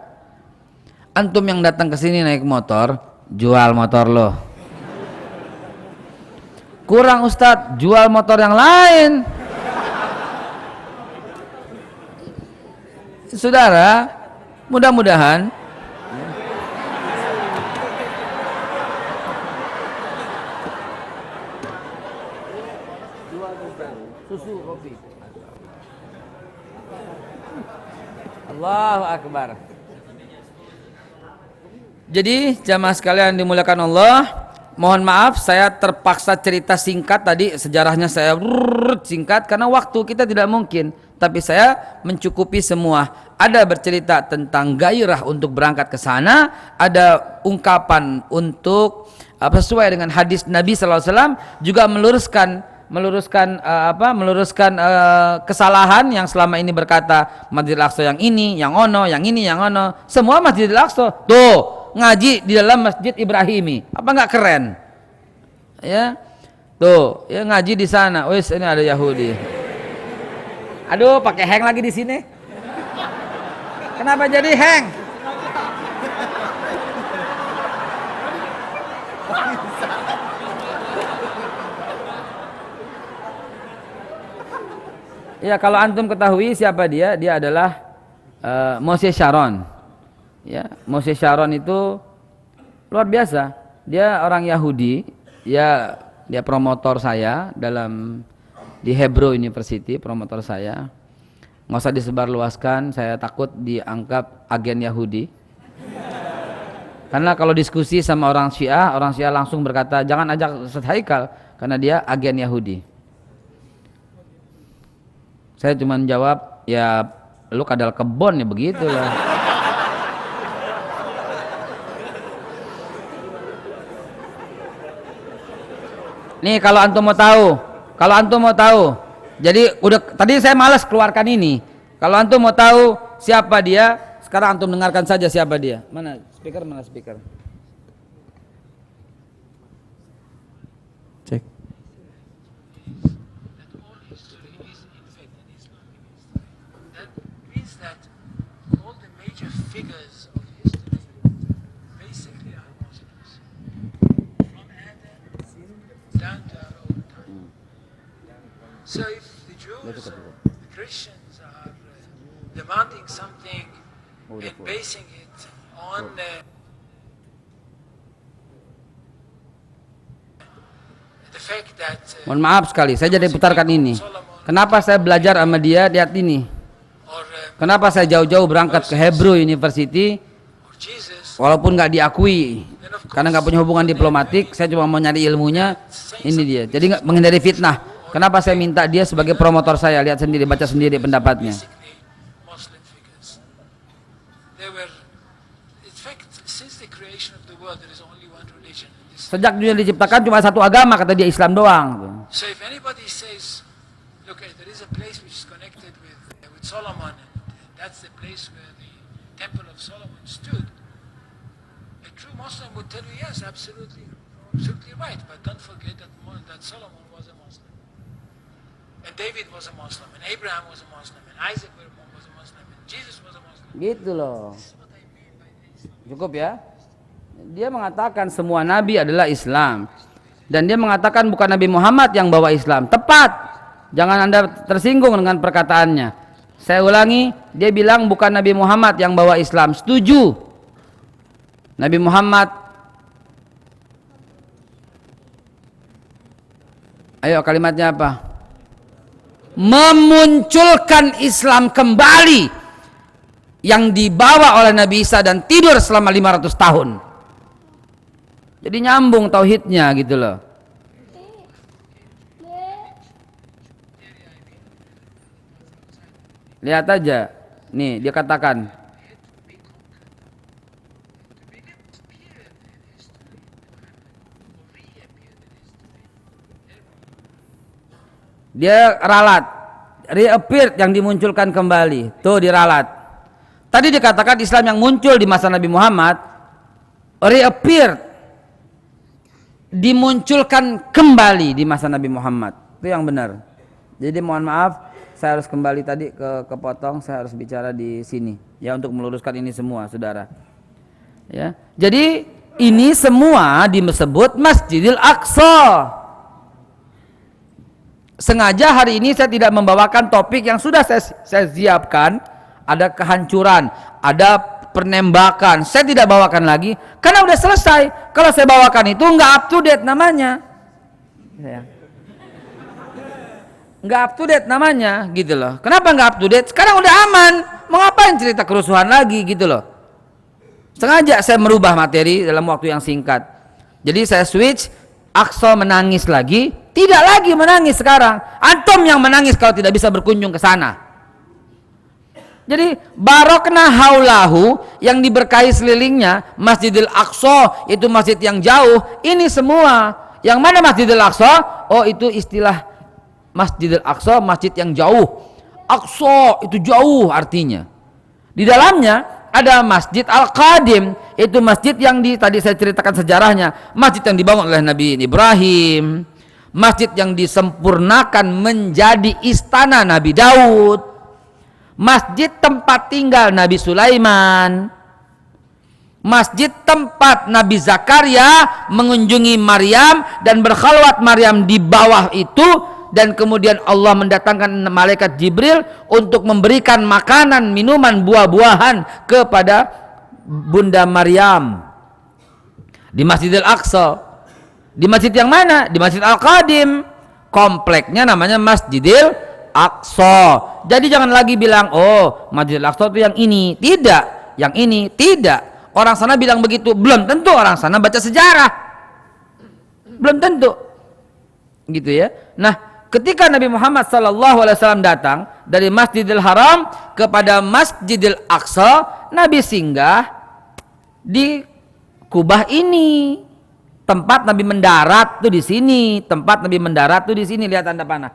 Antum yang datang ke sini naik motor, jual motor lo. Kurang Ustadz, jual motor yang lain. Saudara, mudah-mudahan susu kopi. Allahu Akbar. Jadi jamaah sekalian dimuliakan Allah, mohon maaf saya terpaksa cerita singkat tadi, sejarahnya saya singkat karena waktu kita tidak mungkin, tapi saya mencukupi semua. Ada bercerita tentang gairah untuk berangkat ke sana, ada ungkapan untuk sesuai dengan hadis Nabi sallallahu alaihi wasallam, juga meluruskan kesalahan yang selama ini berkata Masjidil Aqsa yang ini, yang ono, yang ini, yang ono, semua Masjidil Aqsa. Tuh, ngaji di dalam Masjid Ibrahimi. Apa enggak keren? Ya. Tuh, ya ngaji di sana. Wis, ini ada Yahudi. Aduh, pakai hang lagi di sini. Kenapa jadi hang? Ya, kalau antum ketahui siapa dia, dia adalah Moshe Sharon. Ya, Moshe Sharon itu luar biasa. Dia orang Yahudi, dia promotor saya di Hebrew University, promotor saya. Nggak usah disebarluaskan, saya takut dianggap agen Yahudi. Karena kalau diskusi sama orang Syiah langsung berkata jangan ajak Ustaz Haikal karena dia agen Yahudi. Saya cuma jawab, ya lu kadal kebon ya begitulah. Nih kalau antum mau tahu. Jadi udah tadi saya malas keluarkan ini. Kalau antum mau tahu siapa dia, sekarang antum dengarkan saja siapa dia. Mana speaker? Cek. So if the Jews, the Christians are demanding something and basing it on the fact that Mohon maaf sekali, saya jadi putarkan ini. Kenapa saya belajar sama dia? Lihat ini. Kenapa saya jauh-jauh berangkat ke Hebrew University Jesus, walaupun nggak diakui karena nggak punya hubungan diplomatik. Saya cuma mau nyari ilmunya. Ini dia. Jadi nggak menghindari fitnah. Kenapa saya minta dia sebagai promotor saya? Lihat sendiri, baca sendiri pendapatnya. basically Muslim figures. They were, in fact, since the creation of the world, there is only one religion. Sejak dunia diciptakan cuma satu agama, kata dia, Islam doang. So if anybody says, look, there is a place which is connected with Solomon, and that's the place where the Temple of Solomon stood, a true Muslim would tell you, yes, absolutely right, but don't forget that Solomon was a Muslim. And David was a Muslim, and Abraham was a Muslim, and Isaac was a Muslim, and Jesus was a Muslim. Gitu loh. This is what I mean by this. Cukup ya. Dia mengatakan semua nabi adalah Islam. Dan dia mengatakan bukan Nabi Muhammad yang bawa Islam. Tepat. Jangan Anda tersinggung dengan perkataannya. Saya ulangi, dia bilang bukan Nabi Muhammad yang bawa Islam. Setuju. Nabi Muhammad. Ayo kalimatnya apa? Memunculkan Islam kembali yang dibawa oleh Nabi Isa dan tidur selama 500 tahun. Jadi nyambung tauhidnya gitu loh. Lihat aja. Nih, dia katakan dia ralat, reappeared yang dimunculkan kembali. Tuh diralat. Tadi dikatakan Islam yang muncul di masa Nabi Muhammad reappeared, dimunculkan kembali di masa Nabi Muhammad. Itu yang benar. Jadi mohon maaf, saya harus kembali tadi kepotong, saya harus bicara di sini ya untuk meluruskan ini semua, saudara. Ya. Jadi ini semua disebut Masjidil Aqsa. Sengaja hari ini saya tidak membawakan topik yang sudah saya siapkan. Ada kehancuran, ada penembakan. Saya tidak bawakan lagi karena udah selesai. Kalau saya bawakan itu nggak up to date namanya. Nggak up to date namanya, gitu loh. Kenapa nggak up to date? Sekarang udah aman. Mau ngapain cerita kerusuhan lagi, gitu loh. Sengaja saya merubah materi dalam waktu yang singkat. Jadi saya switch. Aqsa menangis lagi. Tidak lagi menangis sekarang. Antum yang menangis kalau tidak bisa berkunjung ke sana. Jadi barokna haulahu yang diberkahi selilingnya Masjidil Aqsa, itu masjid yang jauh. Ini semua. Yang mana Masjidil Aqsa? Oh, itu istilah Masjidil Aqsa, masjid yang jauh. Aqsa itu jauh artinya. Di dalamnya ada Masjid Al-Qadim, itu masjid yang tadi saya ceritakan sejarahnya, masjid yang dibangun oleh Nabi Ibrahim, masjid yang disempurnakan menjadi istana Nabi Daud, masjid tempat tinggal Nabi Sulaiman, masjid tempat Nabi Zakaria mengunjungi Maryam dan berkhalwat Maryam di bawah itu. Dan kemudian Allah mendatangkan malaikat Jibril untuk memberikan makanan, minuman, buah-buahan kepada Bunda Maryam di Masjidil Aqsa. Di masjid yang mana? Di Masjid Al-Qadim. Kompleknya namanya Masjidil Aqsa. Jadi jangan lagi bilang, oh Masjidil Aqsa itu yang ini. Tidak, yang ini tidak. Orang sana bilang begitu, belum tentu orang sana baca sejarah. Belum tentu. Gitu ya. Nah, ketika Nabi Muhammad SAW datang dari Masjidil Haram kepada Masjidil Aqsa, Nabi singgah di Kubah ini. Tempat Nabi mendarat tuh di sini. Tempat Nabi mendarat tuh di sini. Lihat tanda panah.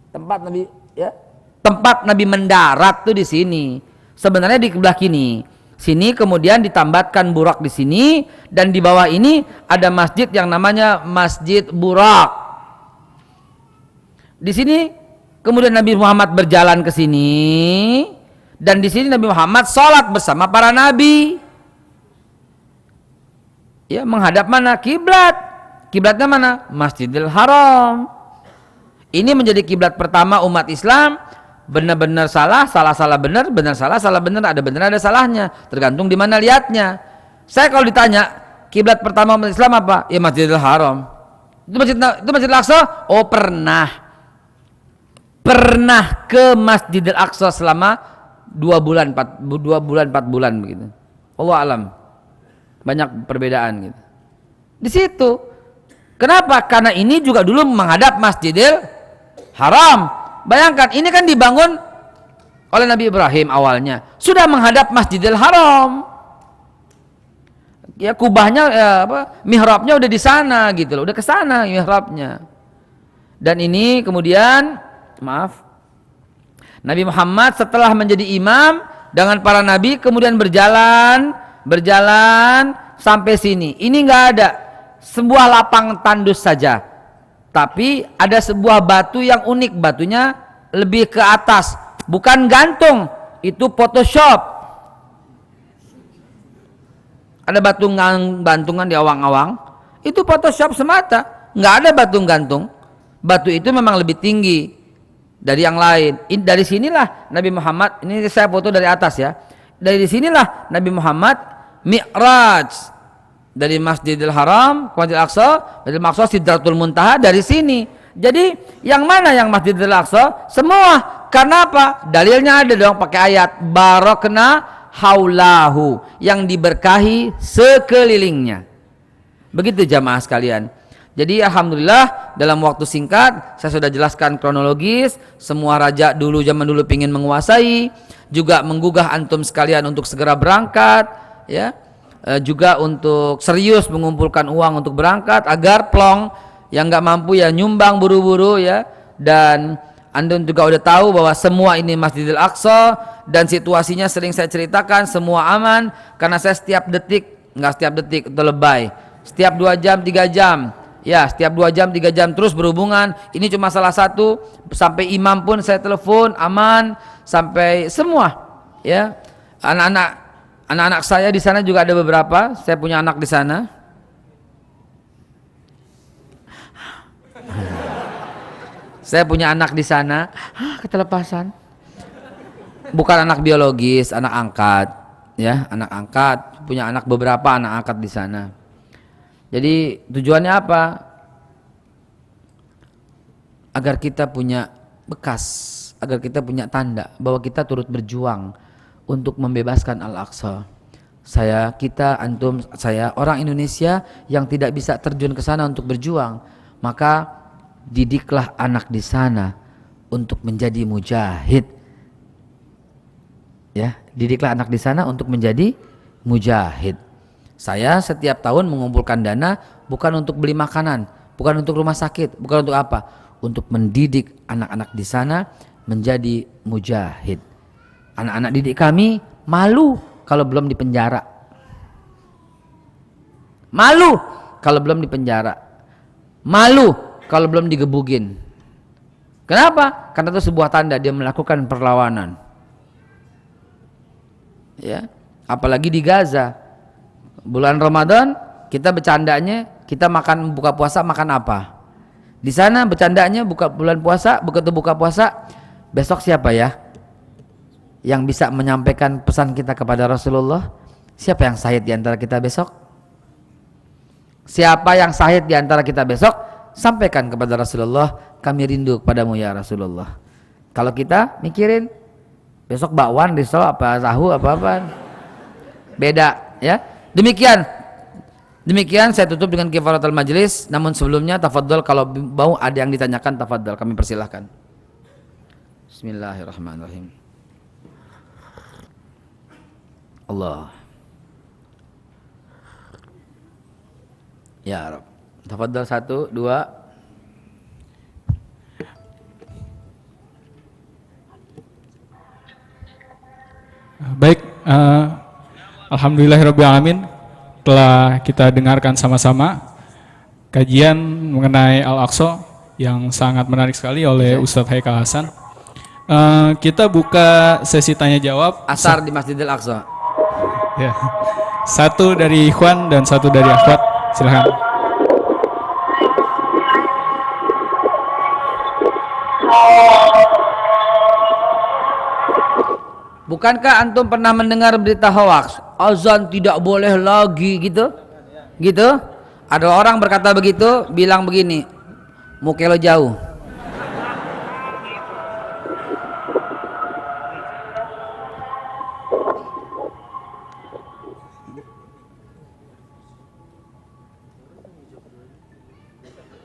Tempat Nabi, ya. Tempat Nabi mendarat tuh di sini. Sebenarnya di sebelah kini. Sini kemudian ditambatkan Burak di sini, dan di bawah ini ada masjid yang namanya Masjid Burak. Di sini kemudian Nabi Muhammad berjalan ke sini, dan di sini Nabi Muhammad sholat bersama para nabi. Ya, menghadap mana? Kiblat. Kiblatnya mana? Masjidil Haram. Ini menjadi kiblat pertama umat Islam. Benar-benar salah, salah benar, benar salah benar, ada benar ada salahnya, tergantung di mana lihatnya. Saya kalau ditanya kiblat pertama umat Islam apa? Ya Masjidil Haram. Itu Masjidil Aqsa? Oh, pernah ke Masjidil Aqsa selama 2 bulan 4 bulan begitu. Allah alam. Banyak perbedaan gitu. Di situ. Kenapa? Karena ini juga dulu menghadap Masjidil Haram. Bayangkan, ini kan dibangun oleh Nabi Ibrahim awalnya. Sudah menghadap Masjidil Haram. Ya kubahnya mihrabnya udah di sana gitu loh. Udah ke sana mihrabnya. Dan ini kemudian Nabi Muhammad setelah menjadi imam dengan para nabi kemudian berjalan sampai sini. Ini enggak ada sebuah lapang tandus saja, tapi ada sebuah batu yang unik. Batunya lebih ke atas, bukan gantung, itu Photoshop. Ada batu gantungan di awang-awang, itu Photoshop semata, nggak ada batu gantung. Batu itu memang lebih tinggi dari yang lain. Dari sinilah Nabi Muhammad, ini saya foto dari atas ya. Dari sinilah Nabi Muhammad Mi'raj dari Masjidil Haram ke Masjidil Aqsa, dari Aqsa Sidratul Muntaha dari sini. Jadi yang mana yang Masjidil Aqsa? Semua. Karena apa? Dalilnya ada dong pakai ayat barakna haulahu, yang diberkahi sekelilingnya. Begitu jamaah sekalian. Jadi alhamdulillah dalam waktu singkat saya sudah jelaskan kronologis. Semua raja dulu zaman dulu ingin menguasai, juga menggugah antum sekalian untuk segera berangkat, ya. Juga untuk serius mengumpulkan uang untuk berangkat agar plong yang nggak mampu ya nyumbang buru-buru ya. Dan antum juga udah tahu bahwa semua ini Masjidil Aqsa, dan situasinya sering saya ceritakan semua aman karena saya setiap detik, nggak setiap detik itu lebay, setiap 2 jam 3 jam ya, setiap 2 jam 3 jam terus berhubungan. Ini cuma salah satu, sampai imam pun saya telepon aman, sampai semua ya. Anak-anak saya di sana juga ada beberapa. Saya punya anak di sana. Saya punya anak di sana. Ketelepasan. Bukan anak biologis, anak angkat, ya, anak angkat. Punya anak beberapa anak angkat di sana. Jadi tujuannya apa? Agar kita punya bekas, agar kita punya tanda bahwa kita turut berjuang untuk membebaskan Al-Aqsa. Saya orang Indonesia yang tidak bisa terjun ke sana untuk berjuang, maka didiklah anak di sana untuk menjadi mujahid. Ya, didiklah anak di sana untuk menjadi mujahid. Saya setiap tahun mengumpulkan dana bukan untuk beli makanan, bukan untuk rumah sakit, bukan untuk apa? Untuk mendidik anak-anak di sana menjadi mujahid. Anak-anak didik kami malu kalau belum dipenjara. Malu kalau belum dipenjara. Malu kalau belum digebugin. Kenapa? Karena itu sebuah tanda dia melakukan perlawanan. Ya, apalagi di Gaza. Bulan Ramadan kita bercandanya, kita makan buka puasa makan apa? Di sana bercandanya bulan puasa, begitu buka puasa, besok siapa ya yang bisa menyampaikan pesan kita kepada Rasulullah? Siapa yang syahid di antara kita besok? Siapa yang syahid di antara kita besok? Sampaikan kepada Rasulullah, kami rindu kepadamu ya Rasulullah. Kalau kita mikirin besok bakwan, risol, apa tahu, apa-apa, beda ya. Demikian saya tutup dengan kifaratul majlis. Namun sebelumnya tafadhol, kalau mau ada yang ditanyakan tafadhol, kami persilahkan. Bismillahirrahmanirrahim. Allah. Ya Rob. Tafadhal 1, 2. Baik, alhamdulillahirabbil alamin, telah kita dengarkan sama-sama kajian mengenai Al-Aqsa yang sangat menarik sekali oleh Ustadz Haikal Hasan. Kita buka sesi tanya jawab. Asar di Masjidil Aqsa. Ya. Satu dari ikhwan dan satu dari akhwat. Silakan. Bukankah antum pernah mendengar berita hoax? Azan tidak boleh lagi gitu? Gitu? Ada orang berkata begitu, bilang begini, muka lo jauh.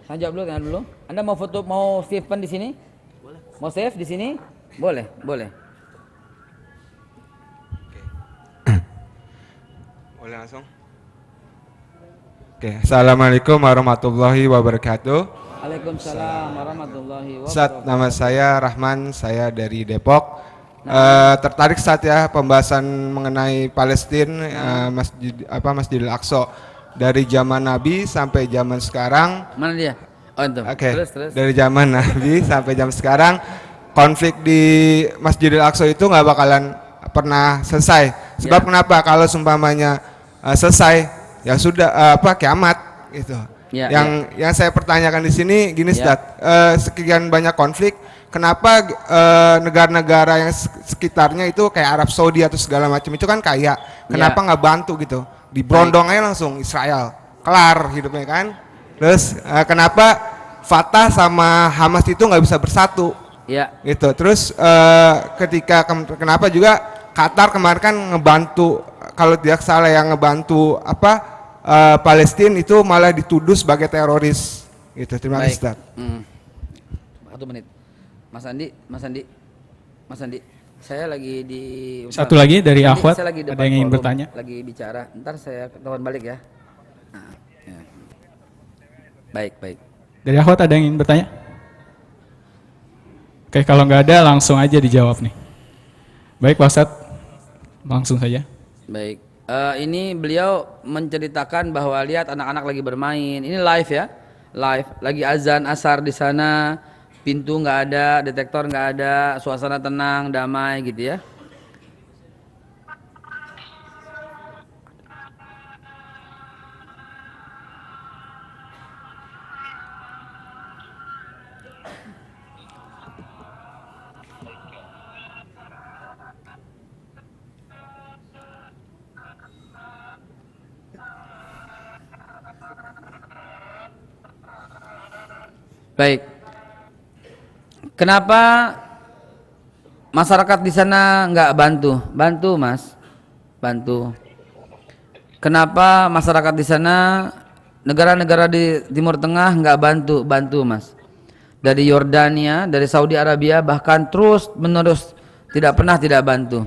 Saya jawab dulu, tanya dulu. Anda mau foto, mau Stephen di sini? Boleh. Mau save di sini? Boleh, boleh. Boleh langsung? Oke, assalamualaikum warahmatullahi wabarakatuh. Waalaikumsalam warahmatullahi Ustaz, wabarakatuh. nama saya Rahman, saya dari Depok. Tertarik saat ya pembahasan mengenai Palestina, Masjidil Aqsa dari zaman Nabi sampai zaman sekarang. Mana dia? Oh itu. Oke, Terus. dari zaman Nabi sampai zaman sekarang konflik di Masjidil Aqsa itu nggak bakalan pernah selesai. Sebab kenapa? Kalau sumpamanya selesai, ya sudah kiamat gitu. Ya, yang saya pertanyakan di sini gini, Ustaz, sekian banyak konflik, kenapa negara-negara yang sekitarnya itu kayak Arab Saudi atau segala macam itu kan kaya, kenapa nggak bantu gitu? Diberondong aja langsung Israel, kelar hidupnya kan. Terus kenapa Fatah sama Hamas itu nggak bisa bersatu? Ya. Gitu. Terus kenapa juga Qatar kemarin kan ngebantu, kalau tidak salah yang ngebantu Palestina itu malah dituduh sebagai teroris. Gitu. Terima kasih, Ustaz. 1 menit. Mas Andi. Saya lagi di Satu lagi dari Andi, akhwat. saya lagi Ada depan yang ingin forum, bertanya? lagi bicara. Ntar saya telepon balik ya. Ya. Baik. Dari akhwat ada yang ingin bertanya? Oke, kalau nggak ada langsung aja dijawab nih. Baik, Pak Ustadz, langsung saja. Baik. Ini beliau menceritakan bahwa lihat anak-anak lagi bermain. Ini live ya, live. Lagi azan asar di sana, pintu nggak ada, detektor nggak ada, suasana tenang, damai gitu ya. Baik. Kenapa masyarakat di sana nggak bantu? Bantu, Mas. Bantu. Kenapa masyarakat di sana, negara-negara di Timur Tengah nggak bantu? Bantu, Mas. Dari Yordania, dari Saudi Arabia, bahkan terus menerus tidak pernah tidak bantu.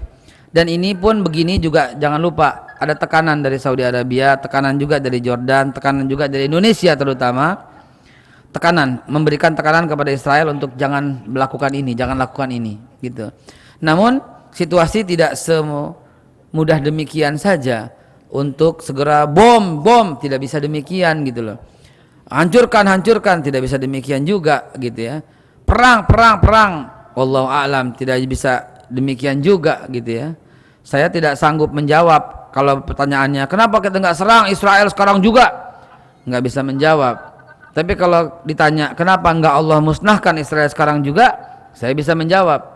Dan ini pun begini juga, jangan lupa ada tekanan dari Saudi Arabia, tekanan juga dari Jordan, tekanan juga dari Indonesia terutama. Tekanan, memberikan tekanan kepada Israel untuk jangan melakukan ini, jangan lakukan ini, gitu. Namun situasi tidak semudah demikian saja untuk segera bom, tidak bisa demikian gitu loh. Hancurkan, tidak bisa demikian juga gitu ya. Perang, wallahu a'lam, tidak bisa demikian juga gitu ya. Saya tidak sanggup menjawab kalau pertanyaannya kenapa kita nggak serang Israel sekarang juga, nggak bisa menjawab. Tapi kalau ditanya kenapa enggak Allah musnahkan Israel sekarang juga, saya bisa menjawab.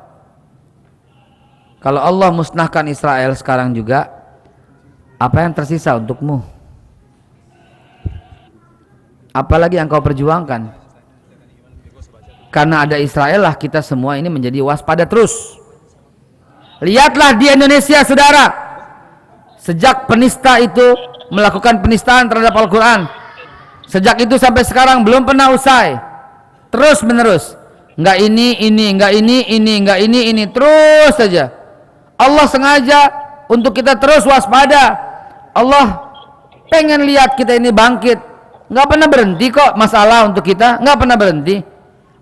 Kalau Allah musnahkan Israel sekarang juga, apa yang tersisa untukmu? Apalagi yang kau perjuangkan? Karena ada Israel lah kita semua ini menjadi waspada terus. Lihatlah di Indonesia, saudara, sejak penista itu melakukan penistaan terhadap Al-Quran, sejak itu sampai sekarang belum pernah usai, terus menerus. Enggak ini, terus saja. Allah sengaja untuk kita terus waspada. Allah pengen lihat kita ini bangkit. Nggak pernah berhenti kok masalah untuk kita, nggak pernah berhenti.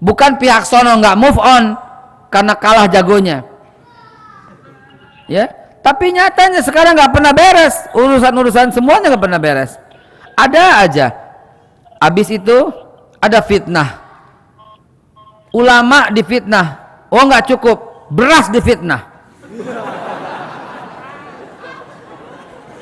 Bukan pihak sono nggak move on karena kalah jagonya, ya. Tapi nyatanya sekarang nggak pernah beres, urusan-urusan semuanya nggak pernah beres. Ada aja. Habis itu ada fitnah. Ulama difitnah. Oh nggak cukup, beras difitnah.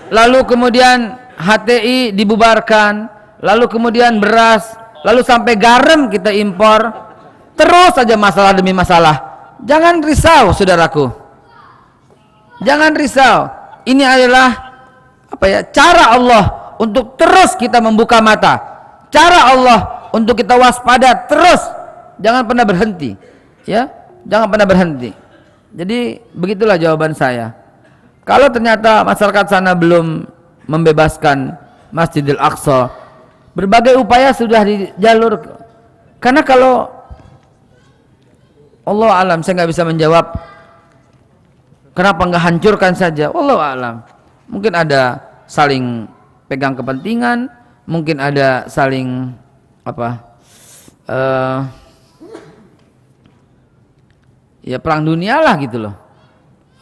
Lalu kemudian HTI dibubarkan, lalu kemudian beras, lalu sampai garam kita impor. Terus saja masalah demi masalah. Jangan risau saudaraku. Jangan risau. Ini adalah cara Allah untuk terus kita membuka mata. Cara Allah untuk kita waspada terus. Jangan pernah berhenti. Ya, jangan pernah berhenti. Jadi begitulah jawaban saya. Kalau ternyata masyarakat sana belum membebaskan Masjidil Aqsa, berbagai upaya sudah di jalur. Karena kalau Allah alam, saya nggak bisa menjawab kenapa nggak hancurkan saja. Allah alam. Mungkin ada saling pegang kepentingan, mungkin ada saling ya perang dunia lah gitu loh.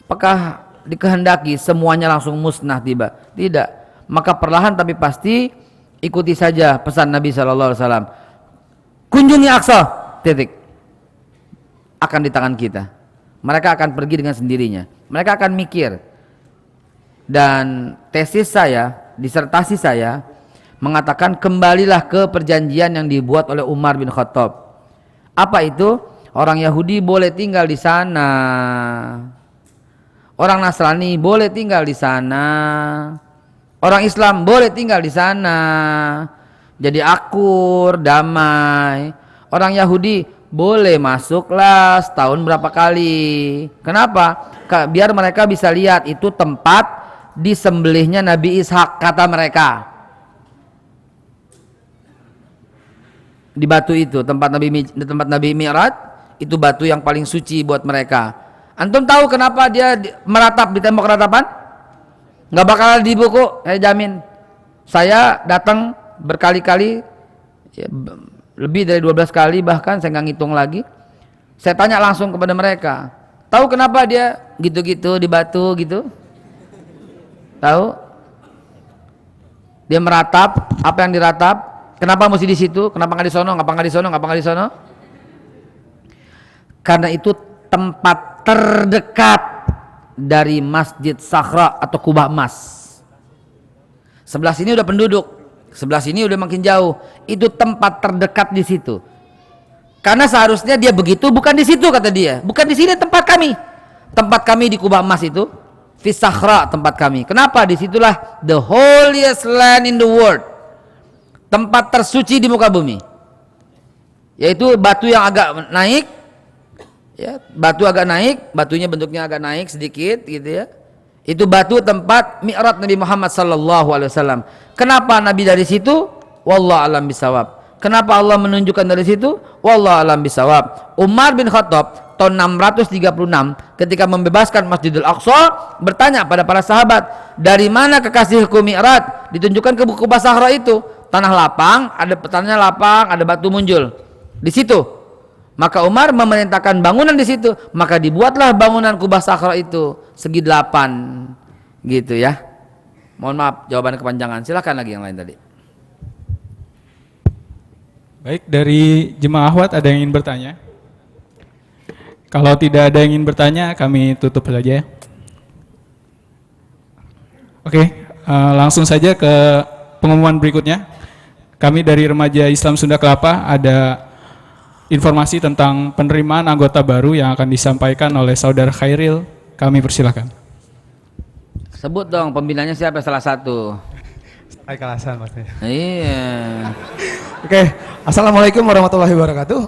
Apakah dikehendaki semuanya langsung musnah tiba? Tidak. Maka perlahan tapi pasti ikuti saja pesan Nabi SAW. Kunjungi Aqsa, titik. Akan di tangan kita. Mereka akan pergi dengan sendirinya. Mereka akan mikir. Dan tesis saya, disertasi saya mengatakan kembalilah ke perjanjian yang dibuat oleh Umar bin Khattab. Apa itu? Orang Yahudi boleh tinggal di sana. Orang Nasrani boleh tinggal di sana. Orang Islam boleh tinggal di sana. Jadi akur, damai. Orang Yahudi boleh masuklah setahun berapa kali. Kenapa? Biar mereka bisa lihat itu tempat disembelihnya Nabi Ishak, kata mereka. Di batu itu tempat Nabi Mi'raj, itu batu yang paling suci buat mereka. Antum tahu kenapa dia meratap di tembok ratapan? Nggak bakal di buku, saya jamin. Saya datang berkali-kali, ya, lebih dari 12 kali bahkan, saya nggak ngitung lagi. Saya tanya langsung kepada mereka, tahu kenapa dia gitu-gitu di batu gitu? Tahu? Dia meratap, apa yang diratap? Kenapa mesti di situ? Kenapa nggak di sono? Ngapa nggak di sono? Ngapa nggak di sono? Karena itu tempat terdekat dari Masjid Sakhra atau Kubah Emas. Sebelah sini udah penduduk, sebelah sini udah makin jauh. Itu tempat terdekat di situ. Karena seharusnya dia begitu, bukan di situ kata dia. Bukan di sini tempat kami. Tempat kami di Kubah Emas itu, fi Sakhra tempat kami. Kenapa? Disitulah the holiest land in the world. Tempat tersuci di muka bumi. Yaitu batu yang agak naik, ya, batu agak naik, batunya bentuknya agak naik sedikit gitu ya. Itu batu tempat Mi'raj Nabi Muhammad sallallahu alaihi wasallam. Kenapa Nabi dari situ? Wallahu alam bisawab. Kenapa Allah menunjukkan dari situ? Wallahu alam bisawab. Umar bin Khattab tahun 636 ketika membebaskan Masjidil Aqsa bertanya pada para sahabat, dari mana kekasihku Mi'raj? Ditunjukkan ke buku Basahra itu, tanah lapang, ada batu muncul di situ. Maka Umar memerintahkan bangunan di situ, maka dibuatlah bangunan Kubah Sakhra itu segi 8 gitu ya. Mohon maaf jawaban kepanjangan, silakan lagi yang lain tadi. Baik, dari jemaah Ahwat ada yang ingin bertanya? Kalau tidak ada yang ingin bertanya, kami tutup saja ya. Oke, langsung saja ke pengumuman berikutnya. Kami dari Remaja Islam Sunda Kelapa ada informasi tentang penerimaan anggota baru yang akan disampaikan oleh Saudara Khairil. Kami persilakan. Sebut dong pembinanya siapa salah satu. Haikal Hasan maksudnya. Iya. Oke, Assalamualaikum warahmatullahi wabarakatuh.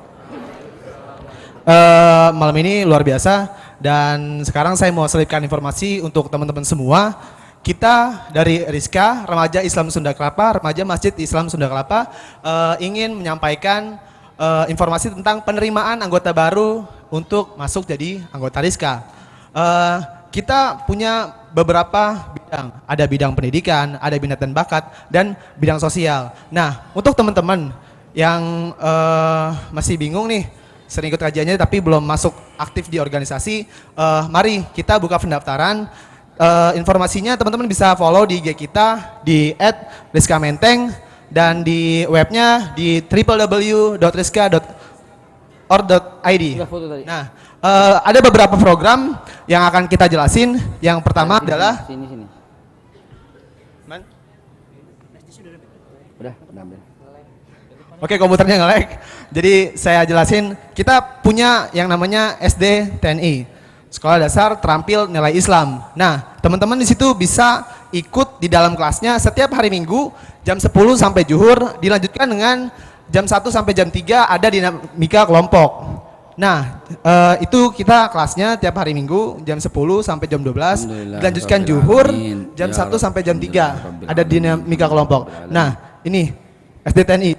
Malam ini luar biasa dan sekarang saya mau selipkan informasi untuk teman-teman semua. Kita dari Rizka, Remaja Islam Sunda Kelapa, Remaja Masjid Islam Sunda Kelapa ingin menyampaikan informasi tentang penerimaan anggota baru untuk masuk jadi anggota Rizka. kita punya beberapa bidang. Ada bidang pendidikan, ada minat dan bakat, dan bidang sosial. Nah, untuk teman-teman yang masih bingung nih, sering ikut kajiannya tapi belum masuk aktif di organisasi, mari kita buka pendaftaran. Informasinya teman-teman bisa follow di IG kita di @rizkamenteng dan di webnya di www.rizka.or.id. Nah, ada beberapa program yang akan kita jelasin. Yang pertama adalah sini. Udah ambil. Oke, komputernya nge-lag. Jadi saya jelasin, kita punya yang namanya SD TNI, Sekolah Dasar Terampil Nilai Islam. Nah, teman-teman di situ bisa ikut di dalam kelasnya setiap hari Minggu jam 10 sampai zuhur, dilanjutkan dengan jam 1 sampai jam 3 ada dinamika kelompok. Nah, itu kita kelasnya tiap hari Minggu jam 10 sampai jam 12, dilanjutkan zuhur jam 1 sampai jam 3 ada dinamika kelompok. Nah, ini SDTNI,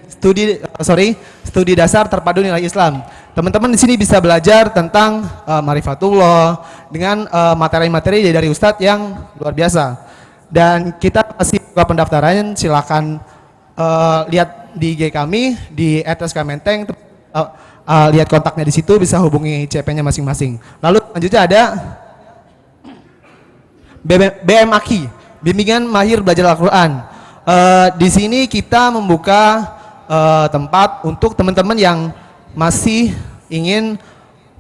studi dasar terpadu nilai Islam. Teman-teman di sini bisa belajar tentang marifatullah dengan materi-materi dari Ustadz yang luar biasa. Dan kita masih buka pendaftaran, silakan lihat di IG kami di @rizkamenteng, lihat kontaknya di situ, bisa hubungi CP-nya masing-masing. Lalu selanjutnya ada BMAKI, Bimbingan Mahir Belajar Al-Quran. Di sini kita membuka tempat untuk teman-teman yang masih ingin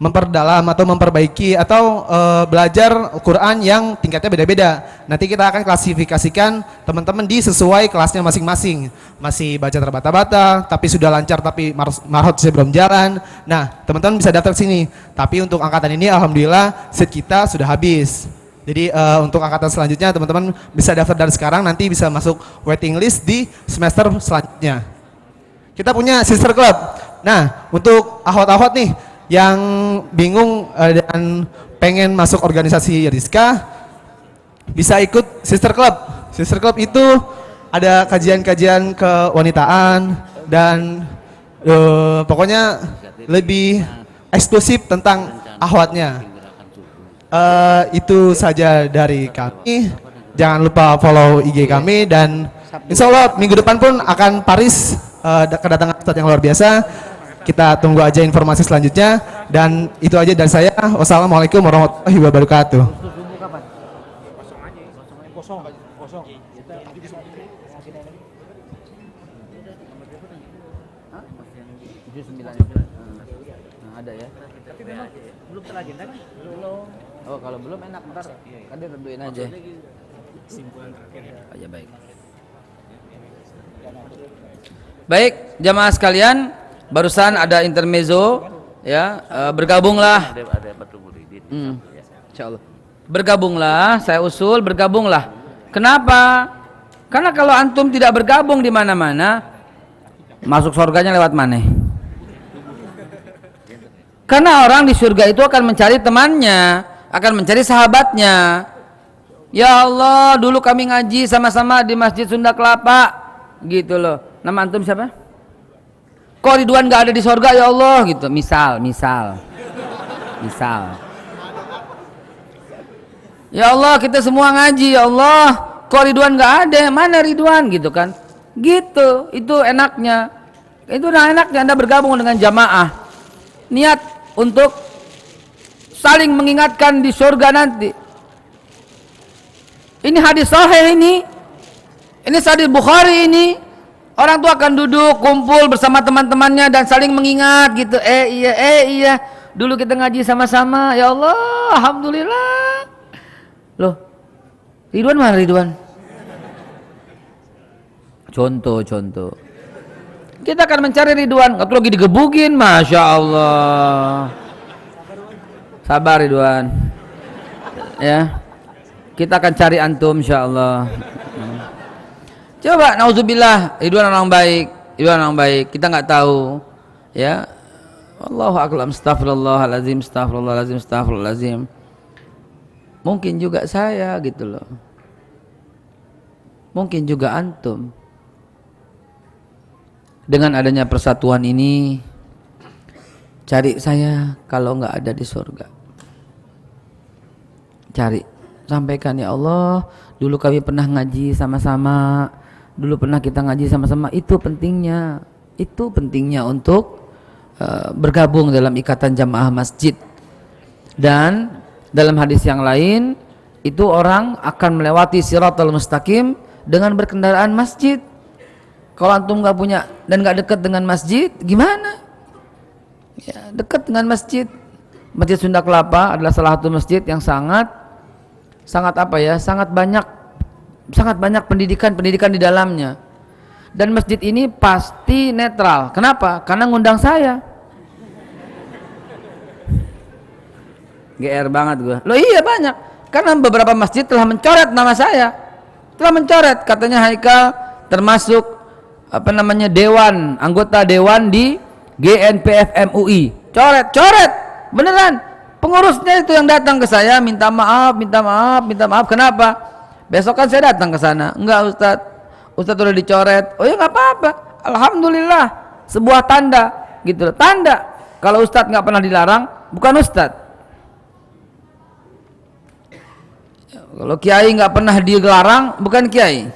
memperdalam atau memperbaiki atau belajar Al-Quran yang tingkatnya beda-beda. Nanti kita akan klasifikasikan teman-teman di sesuai kelasnya masing-masing. Masih baca terbata-bata, tapi sudah lancar tapi marhot belum jalan. Nah, teman-teman bisa daftar sini. Tapi untuk angkatan ini alhamdulillah seat kita sudah habis. Jadi untuk angkatan selanjutnya teman-teman bisa daftar dari sekarang, nanti bisa masuk waiting list di semester selanjutnya. Kita punya sister club. Nah, untuk ahwat-ahwat nih yang bingung dan pengen masuk organisasi Rizka, bisa ikut sister club. Sister club itu ada kajian-kajian kewanitaan dan pokoknya lebih eksklusif tentang ahwatnya. Itu saja dari kami. Jangan lupa follow IG kami dan insya Allah minggu depan pun akan Paris kedatangan Ustadz yang luar biasa. Kita tunggu aja informasi selanjutnya dan itu aja dari saya. Wassalamualaikum warahmatullahi wabarakatuh. Ada ya. Tapi memang belum teragenda kan? Belum. Oh, kalau belum enak, ntar kan dia tentuin aja. Simpulan terakhir ya. Oh, ya baik. Baik, jamaah sekalian, barusan ada intermezzo ya, bergabunglah. Insyaallah. Bergabunglah, saya usul bergabunglah. Kenapa? Karena kalau antum tidak bergabung di mana-mana, masuk surganya lewat mana? Karena orang di surga itu akan mencari temannya, akan mencari sahabatnya. Ya Allah, dulu kami ngaji sama-sama di Masjid Sunda Kelapa, gitu loh. Nama antum siapa? Kok Ridwan gak ada di surga ya Allah, gitu. Misal. Ya Allah, kita semua ngaji, ya Allah. Kok Ridwan gak ada? Mana Ridwan, gitu kan? Gitu, itu enaknya. Itu enaknya Anda bergabung dengan jamaah. Niat untuk saling mengingatkan di surga nanti. Ini hadis sahih ini hadis Bukhari ini. Orang tua akan duduk kumpul bersama teman-temannya dan saling mengingat gitu. Iya. Dulu kita ngaji sama-sama. Ya Allah, alhamdulillah. Loh, Ridwan mana Ridwan? Contoh. Kita akan mencari Ridwan. Waktu lagi digebukin, masya Allah. Sabar Ridwan. Ya, kita akan cari antum, insya Allah. Coba, nauzubillah, Ridwan orang baik. Kita nggak tahu, ya. Allahu akbar. Astagfirullahalazim. Mungkin juga saya, gitu loh. Mungkin juga antum. Dengan adanya persatuan ini, cari saya kalau nggak ada di surga. Cari, sampaikan, ya Allah, dulu kami pernah ngaji sama-sama, dulu pernah kita ngaji sama-sama. Itu pentingnya untuk bergabung dalam ikatan jamaah masjid. Dan dalam hadis yang lain, itu orang akan melewati siratal mustaqim dengan berkendaraan masjid. Kalau antum nggak punya dan nggak dekat dengan masjid, gimana? Ya, dekat dengan masjid. Masjid Sunda Kelapa adalah salah satu masjid yang sangat banyak pendidikan di dalamnya. Dan masjid ini pasti netral. Kenapa? Karena ngundang saya. GR banget gua. Loh iya banyak. Karena beberapa masjid telah mencoret nama saya. Telah mencoret, katanya Haikal termasuk dewan, anggota dewan di GNPF MUI. Coret. Beneran. Pengurusnya itu yang datang ke saya minta maaf. Kenapa? Besok kan saya datang ke sana. Enggak, Ustadz udah dicoret. Oh ya nggak apa-apa. Alhamdulillah. Sebuah tanda gitu loh. Tanda kalau Ustadz nggak pernah dilarang, bukan Ustadz. Kalau kiai nggak pernah dilarang, bukan kiai.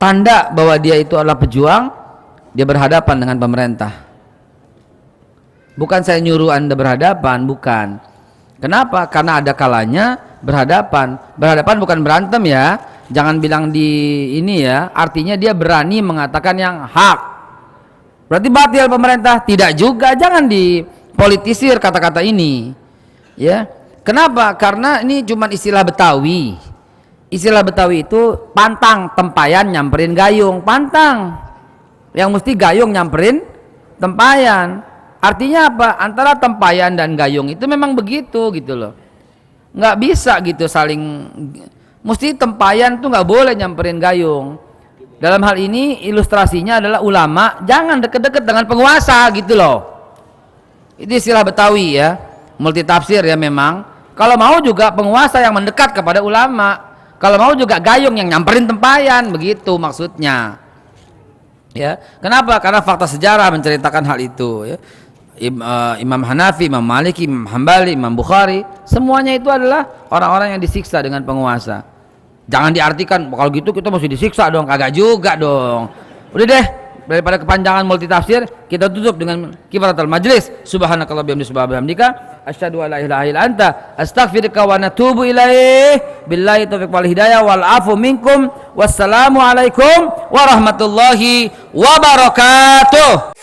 Tanda bahwa dia itu adalah pejuang, dia berhadapan dengan pemerintah. Bukan saya nyuruh Anda berhadapan, bukan. Kenapa? Karena ada kalanya berhadapan. Berhadapan bukan berantem ya. Jangan bilang di ini ya. Artinya dia berani mengatakan yang hak. Berarti batil pemerintah? Tidak juga. Jangan dipolitisir kata-kata ini. Ya. Kenapa? Karena ini cuma istilah Betawi. Istilah Betawi itu pantang, tempayan, nyamperin gayung. Pantang. Yang mesti gayung nyamperin tempayan. Artinya apa? Antara tempayan dan gayung itu memang begitu gitu loh. Nggak bisa gitu saling. Mesti tempayan tuh nggak boleh nyamperin gayung. Dalam hal ini ilustrasinya adalah ulama jangan deket-deket dengan penguasa gitu loh. Itu istilah Betawi ya. Multi tafsir ya memang. Kalau mau juga penguasa yang mendekat kepada ulama. Kalau mau juga gayung yang nyamperin tempayan, begitu maksudnya. Ya, kenapa? Karena fakta sejarah menceritakan hal itu. Ya. Imam Hanafi, Imam Maliki, Imam Hambali, Imam Bukhari, semuanya itu adalah orang-orang yang disiksa dengan penguasa. Jangan diartikan kalau gitu kita mesti disiksa dong, kagak juga dong. Udah deh, daripada kepanjangan multi tafsir, kita tutup dengan kifaratul majlis. Subhanakallah bihamdika, asyhadu an la ilaha illa anta, astaghfiruka wa natubu ilaih. Billahi taufiq wal hidayah wal afu minkum. Wassalamu alaikum warahmatullahi wabarakatuh.